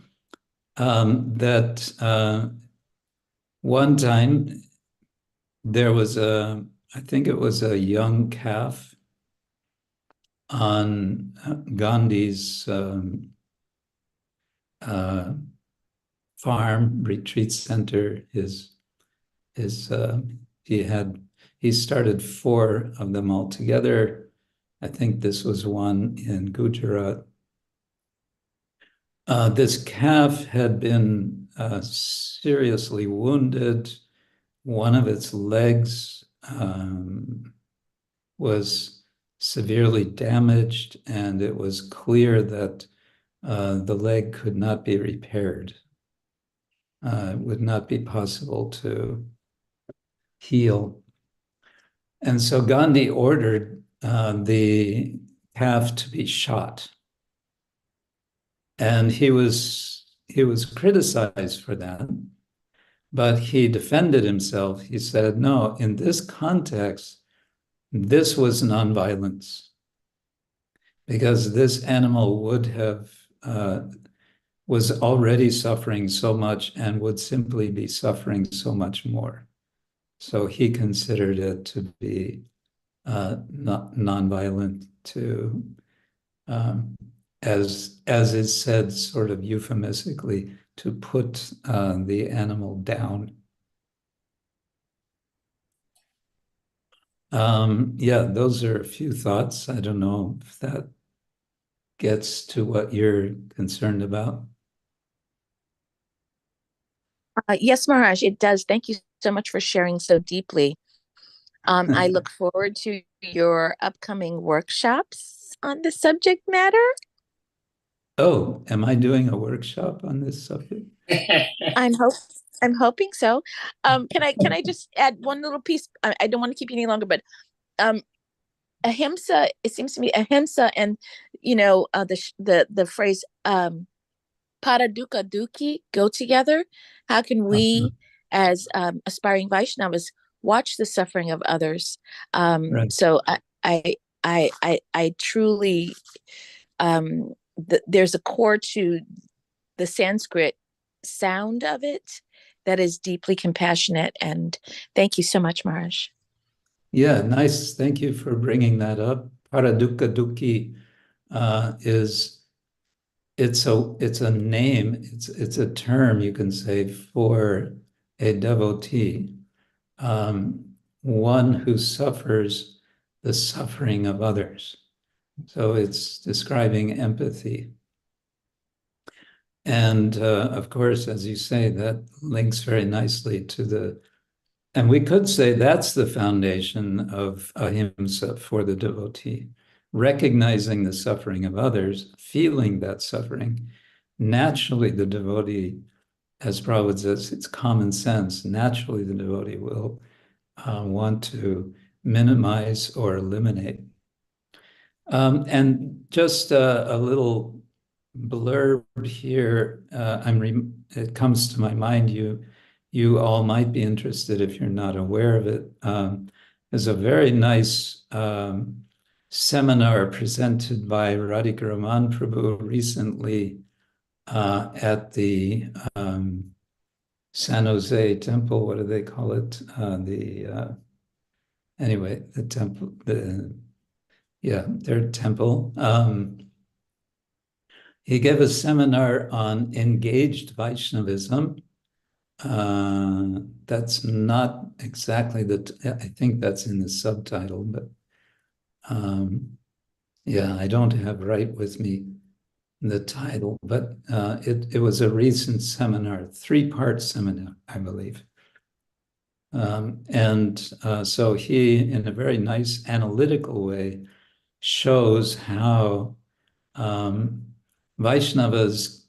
that one time there was I think it was a young calf on Gandhi's farm retreat center. He started 4 of them altogether. I think this was one in Gujarat. This calf had been seriously wounded. One of its legs was severely damaged, and it was clear that the leg could not be repaired. It would not be possible to heal. And so Gandhi ordered the calf to be shot. And he was criticized for that, but he defended himself. He said, no, in this context, this was nonviolence, because this animal would have was already suffering so much and would simply be suffering so much more. So he considered it to be not nonviolent, to as is said sort of euphemistically, to put the animal down. Yeah, those are a few thoughts. I don't know if that gets to what you're concerned about. Yes, Maharaj, it does. Thank you so much for sharing so deeply. I look forward to your upcoming workshops on the subject matter. Oh, am I doing a workshop on this subject? I'm hoping so. Can I just add one little piece? I don't want to keep you any longer, but ahimsa, it seems to me ahimsa and the phrase para dukkha dukkhi go together. How can we as aspiring Vaishnavas watch the suffering of others? Right. So I truly there's a core to the Sanskrit sound of it that is deeply compassionate. And thank you so much, Maharaj. Yeah, nice. Thank you for bringing that up. Para dukkha dukkhi it's a name, it's a term, you can say, for a devotee, one who suffers the suffering of others. So it's describing empathy. And of course, as you say, that links very nicely to and we could say that's the foundation of ahimsa for the devotee, recognizing the suffering of others, feeling that suffering. Naturally, the devotee, as Prabhupada says, it's common sense. Naturally, the devotee will want to minimize or eliminate. And just a little blurb here. It comes to my mind. You all might be interested if you're not aware of it. There's a very nice seminar presented by Radhika Raman Prabhu recently at the San Jose Temple. What do they call it? Anyway, the temple. Their temple. He gave a seminar on engaged Vaishnavism. That's not exactly I think that's in the subtitle, but I don't have right with me the title, but it was a recent seminar, 3-part seminar, I believe. So he, in a very nice analytical way, shows how Vaishnavas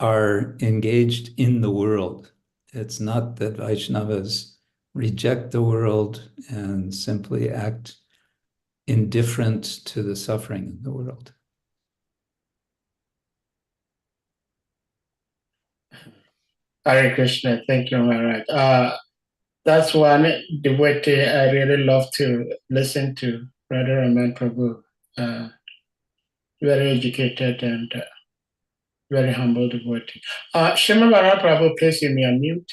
are engaged in the world. It's not that Vaishnavas reject the world and simply act indifferent to the suffering of the world. Hare Krishna, thank you, Maharaj. That's one devotee I really love to listen to, Brother Raman Prabhu. Very educated and very humble devotee. Shrimad Prabhu, please, you may unmute.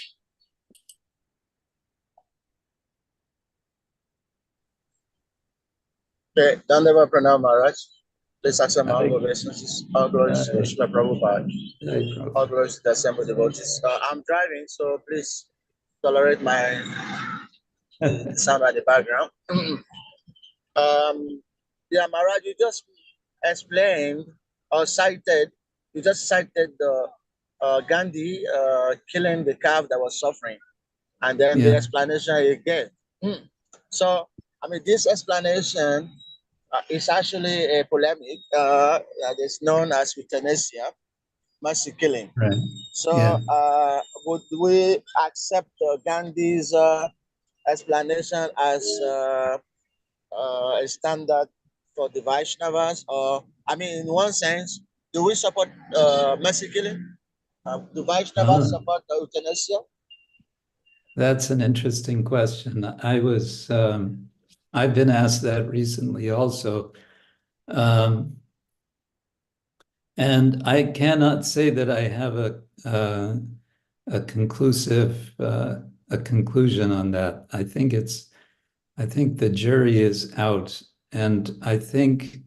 Okay, Dandava Pranam Maharaj. Please accept my humble Hare obeisances. All glories to Srila Prabhupada. All Prabhupada. glories to the assembled devotees. I'm driving, so please tolerate my sound at the background. Yeah, Maharaj, you just explained or cited, you just cited the Gandhi killing the calf that was suffering, and then the Yeah. explanation he gave. So, I mean, this explanation is actually a polemic that is known as euthanasia, mercy killing. Right. So, Yeah. would we accept Gandhi's explanation as a standard for the Vaishnavas? Or, I mean, in one sense, do we support mercy killing? Do Vaishnavas support euthanasia? That's an interesting question. I've been asked that recently also. And I cannot say that I have a conclusive a conclusion on that. I think the jury is out, and I think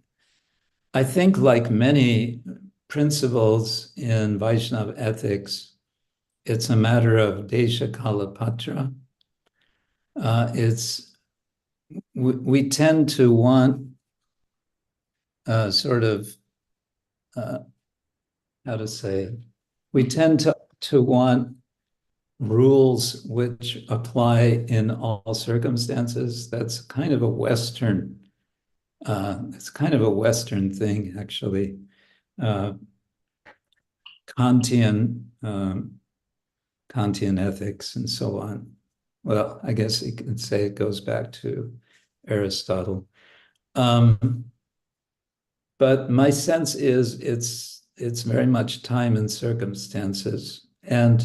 like many principles in Vaishnava ethics, it's a matter of desha kalapatra. We tend to want sort of how to say, we tend to want rules which apply in all circumstances. That's kind of a Western, it's kind of a Western thing, actually. Kantian ethics and so on. Well, I guess you could say it goes back to Aristotle. But my sense is it's very much time and circumstances. And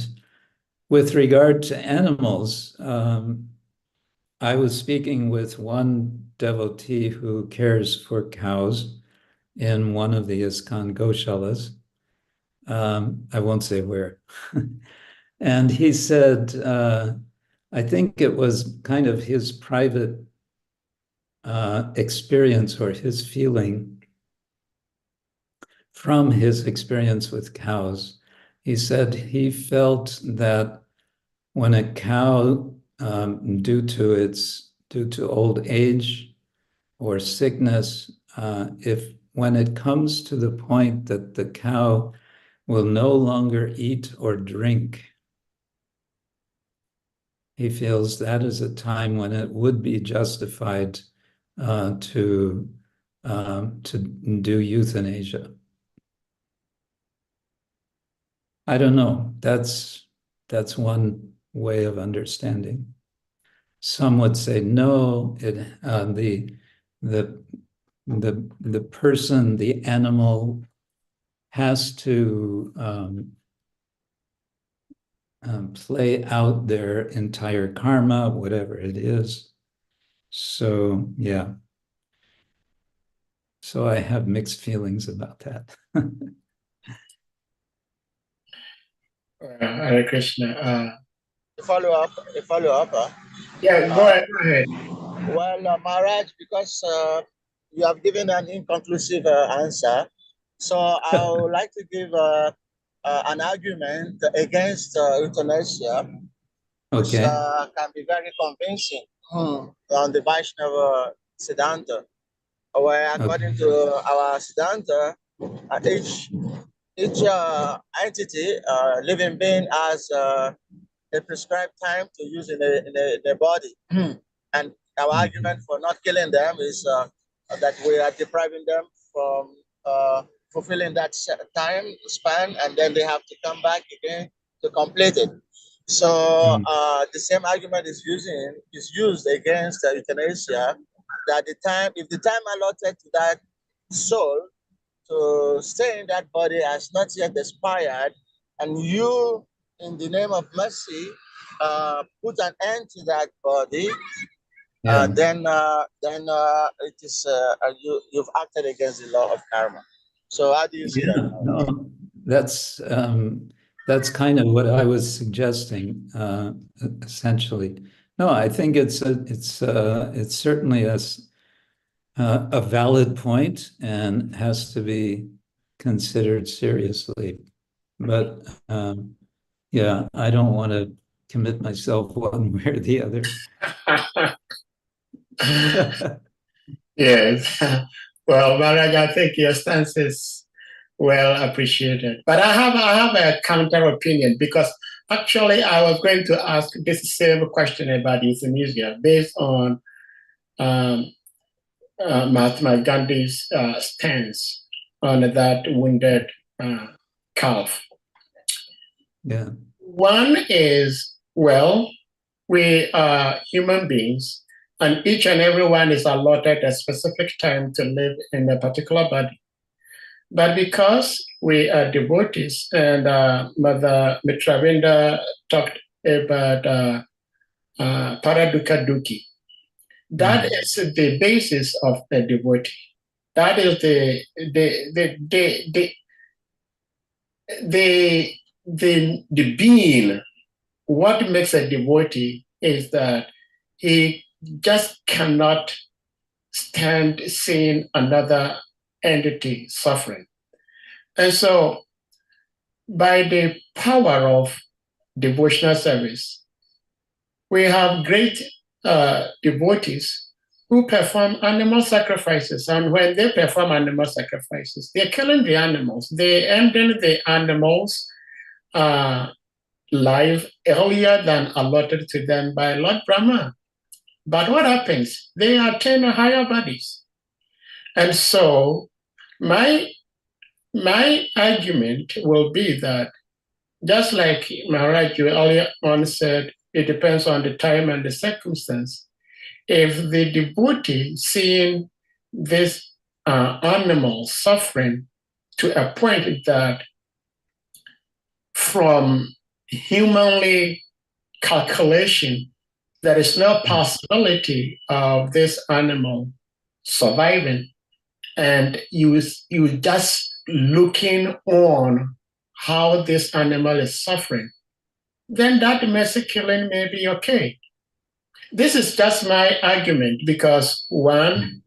with regard to animals, I was speaking with one devotee who cares for cows in one of the ISKCON Goshalas. I won't say where. And he said, I think it was kind of his private experience or his feeling from his experience with cows. He said he felt that when a cow, due to old age or sickness, when it comes to the point that the cow will no longer eat or drink, he feels that is a time when it would be justified to do euthanasia. I don't know. That's one way of understanding. Some would say no. The person, the animal, has to play out their entire karma, whatever it is. So yeah. So I have mixed feelings about that. Hare Krishna. A follow-up. Yeah, go ahead. Well, Maharaj, because you have given an inconclusive answer, so I would like to give an argument against euthanasia, which can be very convincing on the Vaishnava Siddhanta, where according to our Siddhanta, each entity, living being, has a prescribed time to use in the body. And our argument for not killing them is that we are depriving them from fulfilling that time span, and then they have to come back again to complete it. So the same argument is used against euthanasia, that if the time allotted to that soul to stay in that body has not yet expired, and you, in the name of mercy, put an end to that body, then it is you've acted against the law of karma. So how do you see that? No, that's kind of what I was suggesting, essentially. No, I think it's certainly a valid point and has to be considered seriously. But yeah, I don't want to commit myself one way or the other. Yes. Well, Maharaj, I think your stance is well appreciated. But I have a counter opinion, because actually I was going to ask this same question about euthanasia based on Mahatma Gandhi's stance on that wounded calf. Yeah. One is, well, we are human beings, and each and every one is allotted a specific time to live in a particular body. But because we are devotees, and Mother Mitravinda talked about Paraduka Duki, that is the basis of a devotee. That is the being. What makes a devotee is that he just cannot stand seeing another entity suffering. And so, by the power of devotional service, we have great devotees who perform animal sacrifices. And when they perform animal sacrifices, they're killing the animals. They're ending the animals' life earlier than allotted to them by Lord Brahma. But what happens? They attain higher bodies. And so my argument will be that, just like Maharaj, you earlier on said, it depends on the time and the circumstance. If the devotee seeing this animal suffering to a point that from humanly calculation, there is no possibility of this animal surviving, and you just looking on how this animal is suffering, then that mercy killing may be okay. This is just my argument, because one,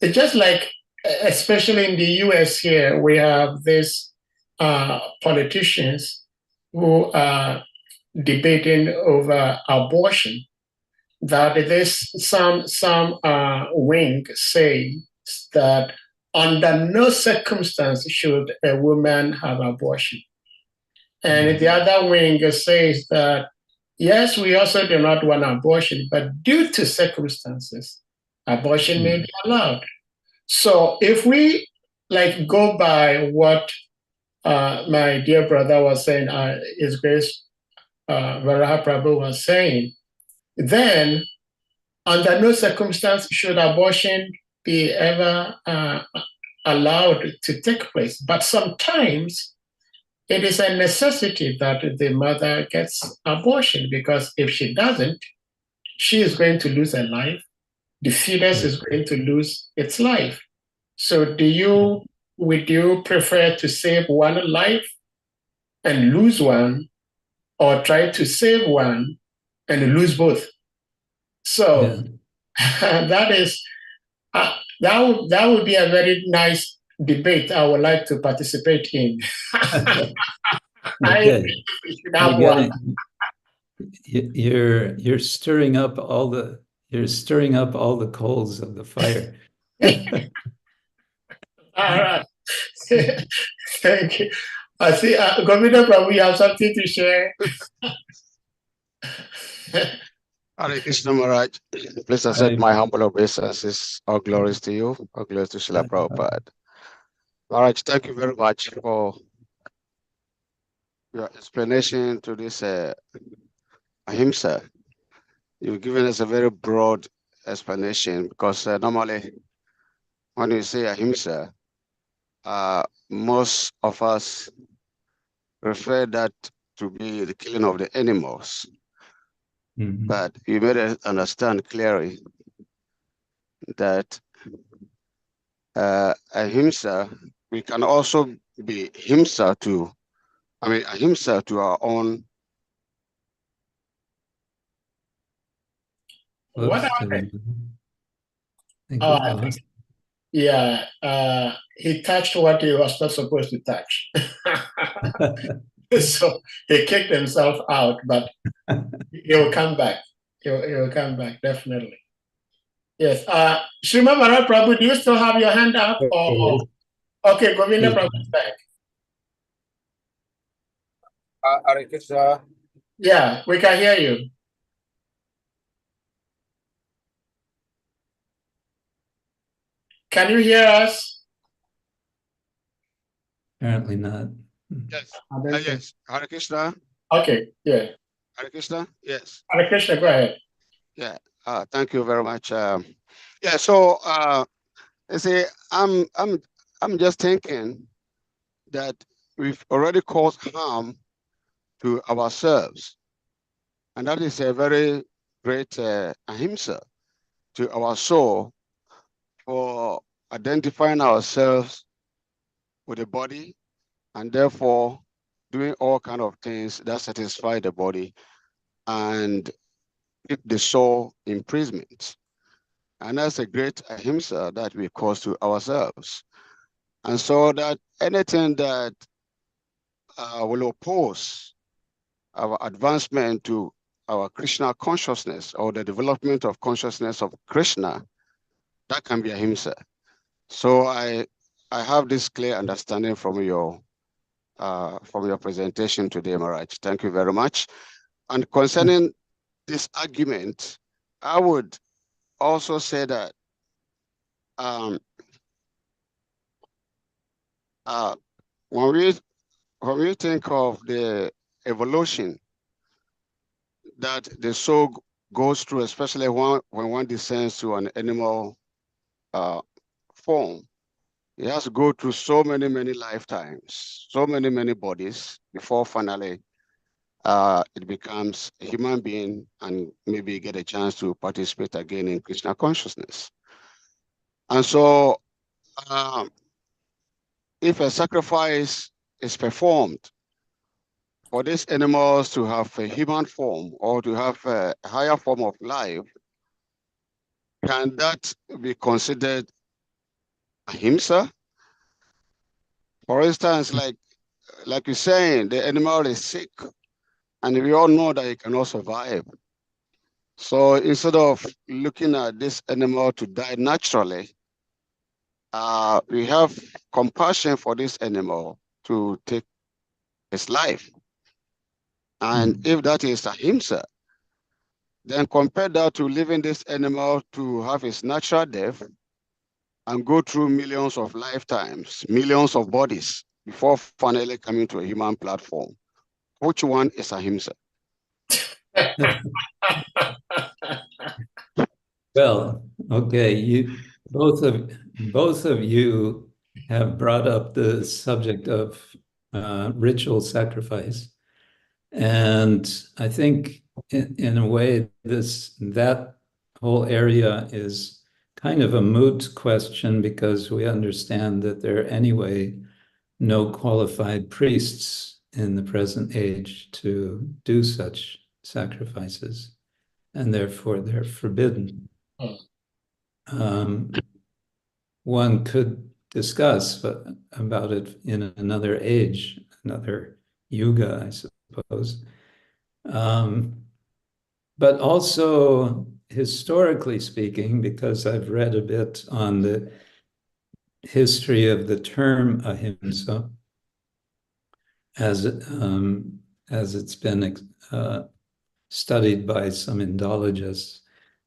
it's just like, especially in the US here, we have these politicians who are debating over abortion, that there's some wing say that under no circumstance should a woman have abortion. And the other wing says that, yes, we also do not want abortion, but due to circumstances, abortion may be allowed. So if we go by what my dear brother was saying, His Grace Varaha Prabhu was saying, then under no circumstance should abortion be ever allowed to take place. But sometimes it is a necessity that the mother gets abortion, because if she doesn't, she is going to lose her life. The fetus is going to lose its life. So would you prefer to save one life and lose one, or try to save one and lose both? So that would be a very nice debate I would like to participate in. You're stirring up all the coals of the fire. All right. Thank you. I see, Governor Prabhu, you have something to share. Hare Krishna Maharaj. Please accept my humble obeisances. All glories to you. All glories to Srila Prabhupada. Maharaj, thank you very much for your explanation to this ahimsa. You've given us a very broad explanation, because normally when you say ahimsa, most of us refer that to be the killing of the animals. But you made us understand clearly that ahimsa, we can also be ahimsa to our own. What happened? think we lost. Yeah, he touched what he was not supposed to touch. So he kicked himself out, but he will come back. He will come back, definitely. Yes. Srimad Maharaj Prabhu, do you still have your hand up? Or okay, Govinda Prabhu is back. Hare Krishna. Yeah, we can hear you. Can you hear us? Apparently not. Yes. Yes. Hare Krishna. Okay, yeah. Hare Krishna. Yes. Hare Krishna, go ahead. Yeah. Thank you very much. Yeah. So, you see, I'm just thinking that we've already caused harm to ourselves, and that is a very great ahimsa to our soul for identifying ourselves with the body, and therefore doing all kind of things that satisfy the body and keep the soul in imprisonment. And that's a great ahimsa that we cause to ourselves. And so that anything that will oppose our advancement to our Krishna consciousness or the development of consciousness of Krishna, that can be ahimsa. So I have this clear understanding from your presentation today, Maharaj. Thank you very much. And concerning this argument, I would also say that when we think of the evolution that the soul goes through, especially when one descends to an animal form, it has to go through so many lifetimes, so many bodies before finally it becomes a human being and maybe get a chance to participate again in Krishna consciousness. And so if a sacrifice is performed for these animals to have a human form or to have a higher form of life, can that be considered ahimsa? For instance, like you're saying, the animal is sick, and we all know that it cannot survive. So instead of looking at this animal to die naturally, we have compassion for this animal to take its life. And if that is ahimsa, then compare that to leaving this animal to have its natural death and go through millions of lifetimes, millions of bodies before finally coming to a human platform. Which one is ahimsa? Well, okay, both of you have brought up the subject of ritual sacrifice, and I think in a way that whole area is kind of a moot question because we understand that there are anyway no qualified priests in the present age to do such sacrifices, and therefore they're forbidden. One could discuss about it in another age, another yuga, I suppose. But also, historically speaking, because I've read a bit on the history of the term ahimsa, as it's been studied by some Indologists,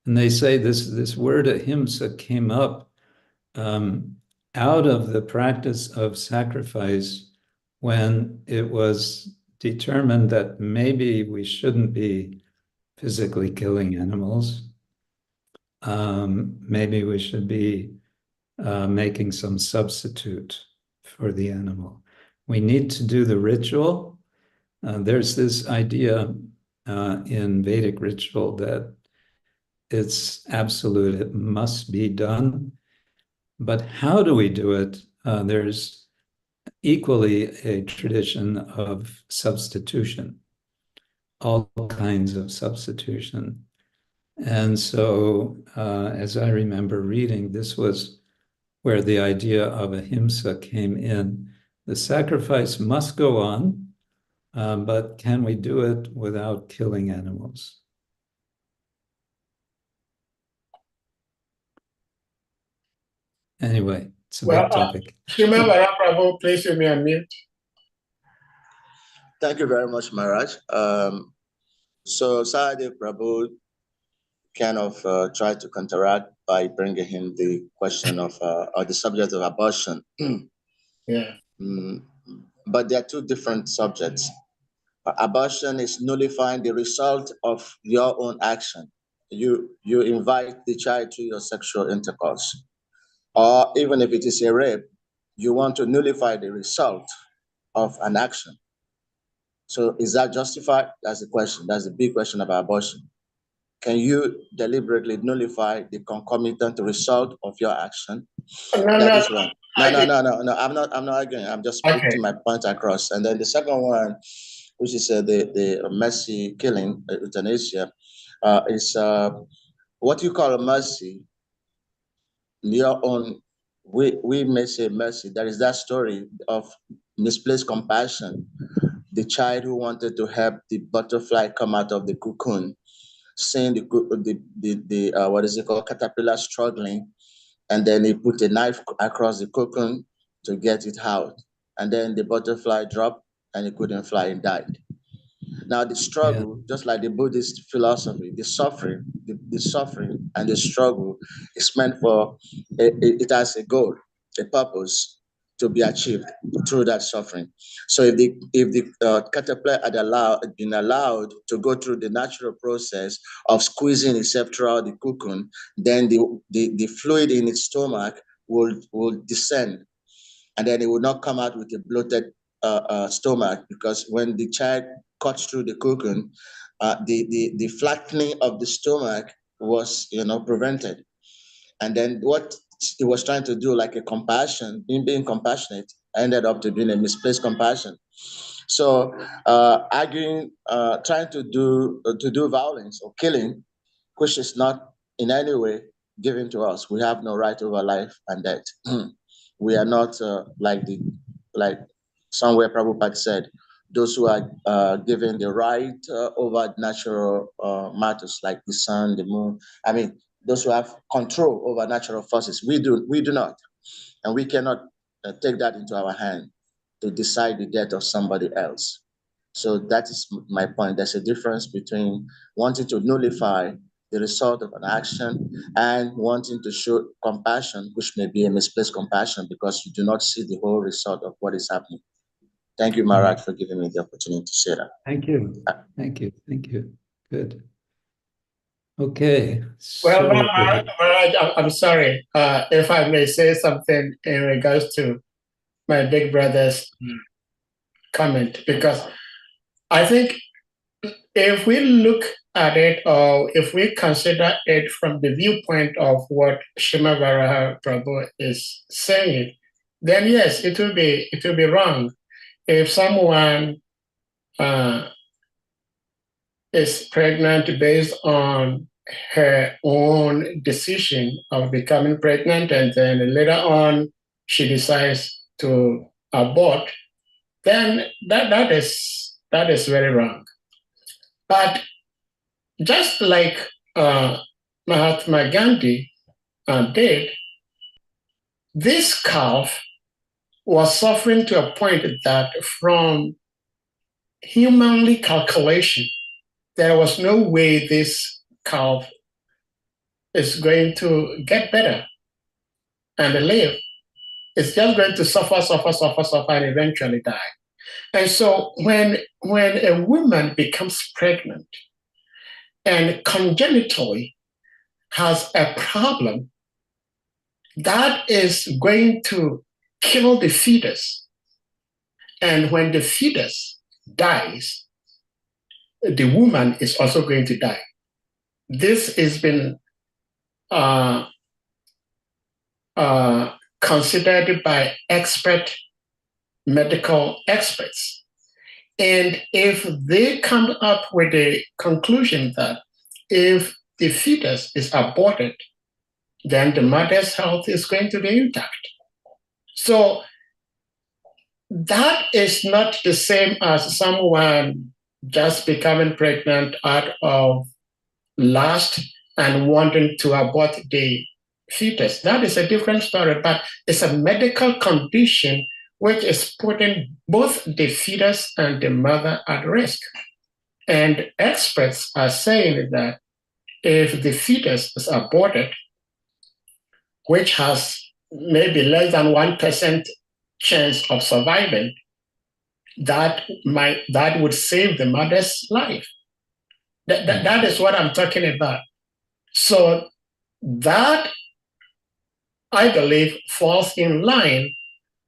and they say this word ahimsa came up out of the practice of sacrifice when it was determined that maybe we shouldn't be physically killing animals. Maybe we should be making some substitute for the animal. We need to do the ritual. There's this idea in Vedic ritual that it's absolute, it must be done. But how do we do it? There's equally a tradition of substitution, all kinds of substitution. And so, as I remember reading, this was where the idea of ahimsa came in. The sacrifice must go on, but can we do it without killing animals? Anyway, it's a big topic. Shima Prabhu, please let me unmute. Thank you very much, Maharaj. So Sahadev Prabhu kind of tried to counteract by bringing him the question of or the subject of abortion. Yeah. But there are two different subjects. Abortion is nullifying the result of your own action. You invite the child to your sexual intercourse. Or even if it is a rape, you want to nullify the result of an action. So is that justified? That's the question. That's the big question about abortion. Can you deliberately nullify the concomitant result of your action? That is one. No. I'm not arguing. I'm just putting my point across. And then the second one, which is the mercy killing, euthanasia, is what you call a mercy. Your own, we may say mercy. There is that story of misplaced compassion. The child who wanted to help the butterfly come out of the cocoon, seeing the what is it called, caterpillar struggling, and then he put a knife across the cocoon to get it out, and then the butterfly dropped and he couldn't fly and died. Now the struggle, just like the Buddhist philosophy, the suffering and the struggle is meant for, it has a goal, a purpose to be achieved through that suffering. So if the caterpillar had been allowed to go through the natural process of squeezing itself throughout the cocoon, then the fluid in its stomach will descend, and then it will not come out with a bloated stomach, because when the child cuts through the cocoon, the flattening of the stomach was prevented. And then what it was trying to do, like a compassion, being compassionate, ended up to being a misplaced compassion. So arguing, trying to do violence or killing, which is not in any way given to us. We have no right over life and death. We are not like somewhere Prabhupada said, those who are given the right over natural matters like the sun, the moon. I mean, those who have control over natural forces. We do not, and we cannot take that into our hand to decide the death of somebody else. So that is my point. There's a difference between wanting to nullify the result of an action and wanting to show compassion, which may be a misplaced compassion because you do not see the whole result of what is happening. Thank you, Maharaj, for giving me the opportunity to say that. Thank you. Thank you. Thank you. Good. Okay. Well, Maharaj, I'm sorry if I may say something in regards to my big brother's comment, because I think if we look at it, or if we consider it from the viewpoint of what Shima Varaha Prabhu is saying, then yes, it will be wrong if someone is pregnant based on her own decision of becoming pregnant, and then later on she decides to abort, then that is very wrong. But just like Mahatma Gandhi did, this calf was suffering to a point that from humanly calculation, there was no way this calf is going to get better and live. It's just going to suffer, and eventually die. And so when a woman becomes pregnant and congenitally has a problem, that is going to kill the fetus. And when the fetus dies, the woman is also going to die. This has been considered by medical experts. And if they come up with a conclusion that if the fetus is aborted, then the mother's health is going to be intact. So that is not the same as someone just becoming pregnant out of lust and wanting to abort the fetus. That is a different story, but it's a medical condition which is putting both the fetus and the mother at risk. And experts are saying that if the fetus is aborted, which has maybe less than 1% chance of surviving, that would save the mother's life. That is what I'm talking about. So that, I believe, falls in line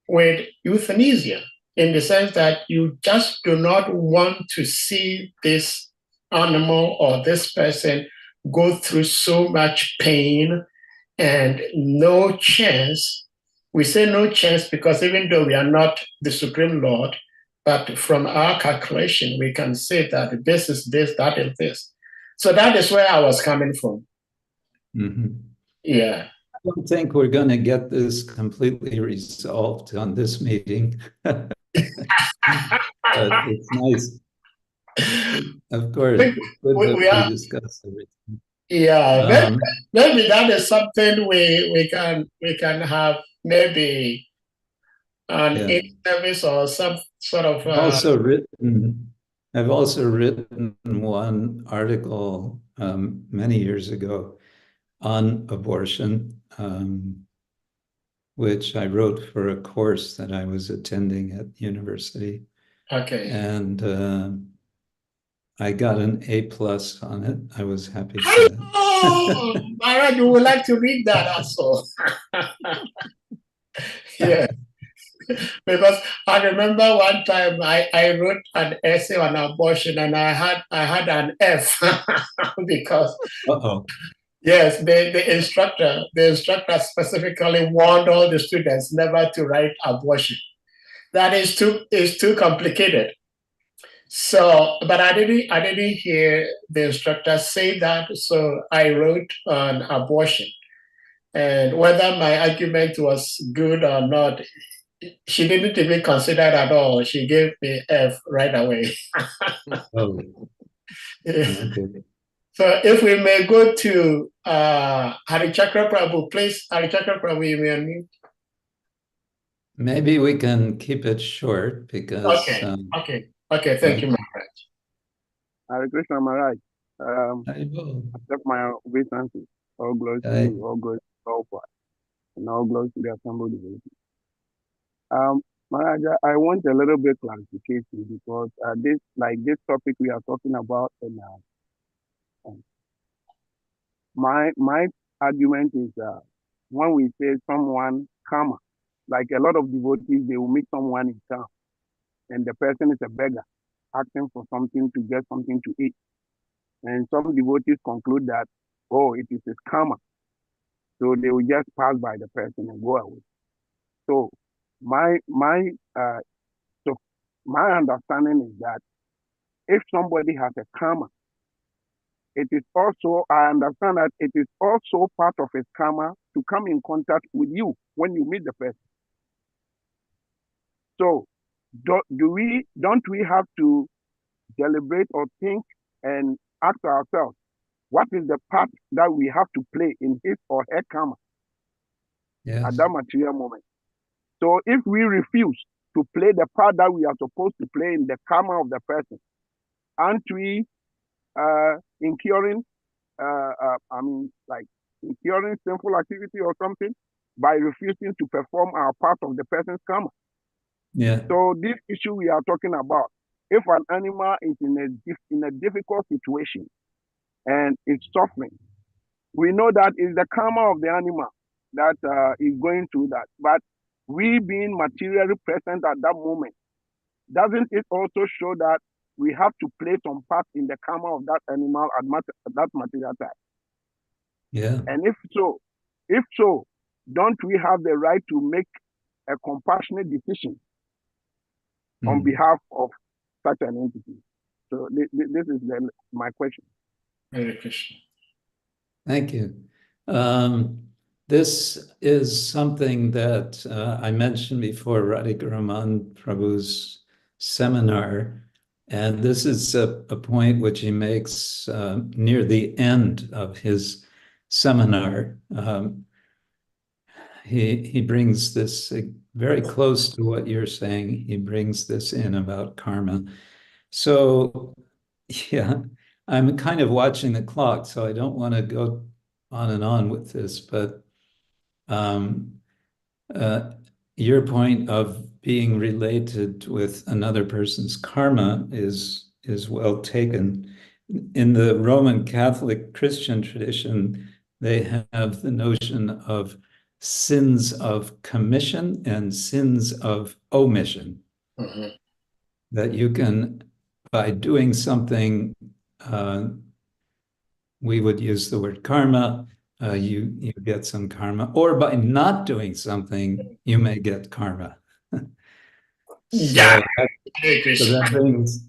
with euthanasia, in the sense that you just do not want to see this animal or this person go through so much pain and no chance. We say no chance because even though we are not the Supreme Lord, but from our calculation, we can say that this is this, that is this. So that is where I was coming from. Mm-hmm. Yeah. I don't think we're going to get this completely resolved on this meeting. But it's nice. Of course, we discuss everything. Yeah, maybe that is something we can have, maybe an in-service or some sort of. I've also written one article many years ago on abortion, which I wrote for a course that I was attending at university. Okay. And I got an A+ on it. I was happy for that. Oh, Maharaj, you would like to read that also. Yeah. Because I remember one time I wrote an essay on abortion and I had an F because yes, the instructor specifically warned all the students never to write abortion. That is too complicated. So, but I didn't hear the instructor say that, so I wrote on abortion. And whether my argument was good or not, she didn't even consider it at all. She gave me F right away. Oh. Okay. So if we may go to Harichakra Prabhu, please, Harichakra Prabhu, you may unmute. Maybe we can keep it short because... Okay, thank you, Maharaj. Hare Krishna, Maharaj. Accept my obeisances. All glory to you, all glory to all Father, and all glory to the assembled devotees. Maharaj, I want a little bit clarification because this topic we are talking about, and my argument is when we say someone karma, like a lot of devotees, they will meet someone in town, and the person is a beggar, asking for something to get something to eat. And some devotees conclude that, oh, it is his karma. So they will just pass by the person and go away. So my understanding is that if somebody has a karma, it is also, I understand that it is also part of his karma to come in contact with you when you meet the person. So don't we have to deliberate or think and ask ourselves, what is the part that we have to play in his or her karma at that material moment? So if we refuse to play the part that we are supposed to play in the karma of the person, aren't we incurring sinful activity or something by refusing to perform our part of the person's karma? Yeah. So this issue we are talking about, if an animal is in a difficult situation and is suffering, we know that it's the karma of the animal that is going through that. But we being materially present at that moment, doesn't it also show that we have to play some part in the karma of that animal at that material time? Yeah. And if so, don't we have the right to make a compassionate decision on behalf of such an entity? So this is my question. Hare Krishna. Thank you. This is something that I mentioned before, Radhikaraman Prabhu's seminar, and this is a point which he makes near the end of his seminar. He brings this very close to what you're saying. He brings this in about karma. So, yeah, I'm kind of watching the clock, so I don't want to go on and on with this, but your point of being related with another person's karma is well taken. In the Roman Catholic Christian tradition, they have the notion of sins of commission and sins of omission. Mm-hmm. That you can, by doing something, we would use the word karma, you get some karma, or by not doing something, you may get karma. Yeah. So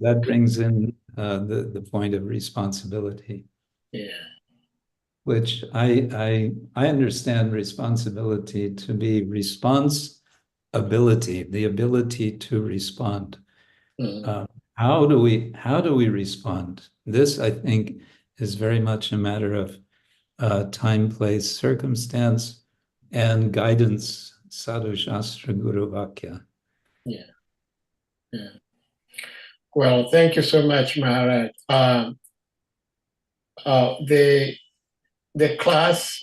that brings in the point of responsibility. Yeah. Which I understand responsibility to be responsibility, the ability to respond. Mm-hmm. How do we respond? This, I think, is very much a matter of time, place, circumstance, and guidance, sadhu shastra guru vakya. Yeah. Yeah. Well, thank you so much, Maharaj. The class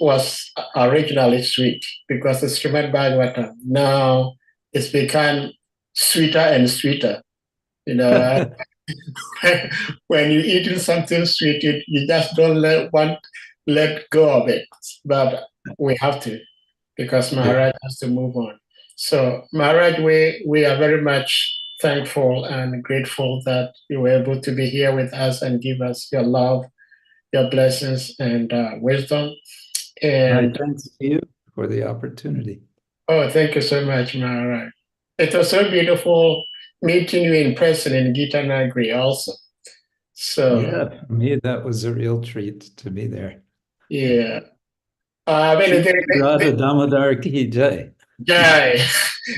was originally sweet because the Srimad Bhagavatam now it's become sweeter and sweeter. You know, when you're eating something sweet, you just don't let go of it. But we have to, because Maharaj has to move on. So Maharaj, we are very much thankful and grateful that you were able to be here with us and give us your love, your blessings, and wisdom. And thanks to you for the opportunity. Oh, thank you so much, Maharaj. It was so beautiful meeting you in person in Gita Nagri also. So yeah, for me, that was a real treat to be there. Yeah. I mean, Radha Damodar ki jai. Jai.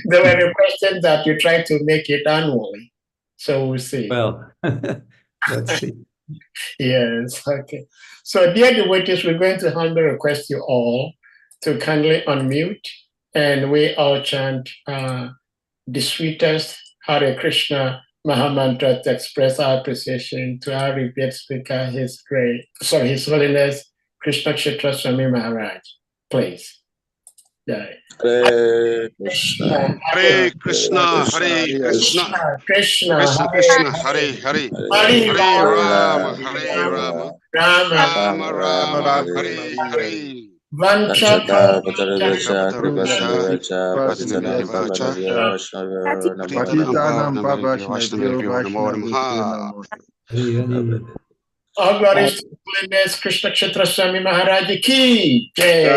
There were requested that you try to make it annually. So we'll see. Well, let's see. Yes, okay. So, dear devotees, we're going to humbly request you all to kindly unmute and we all chant the sweetest Hare Krishna Mahamantra to express our appreciation to our revered speaker, His Holiness Krishna KSHETRA Swami Maharaj. Please. Jai. Hare Krishna, Hare Krishna, Hare Krishna, Krishna, Krishna Krishna, Hare Hare, Hare Rama, Hare Rama, Rama Rama, Hare Hare. All glories to Holiness Krishna KSHETRA Swami Maharaj ki jai.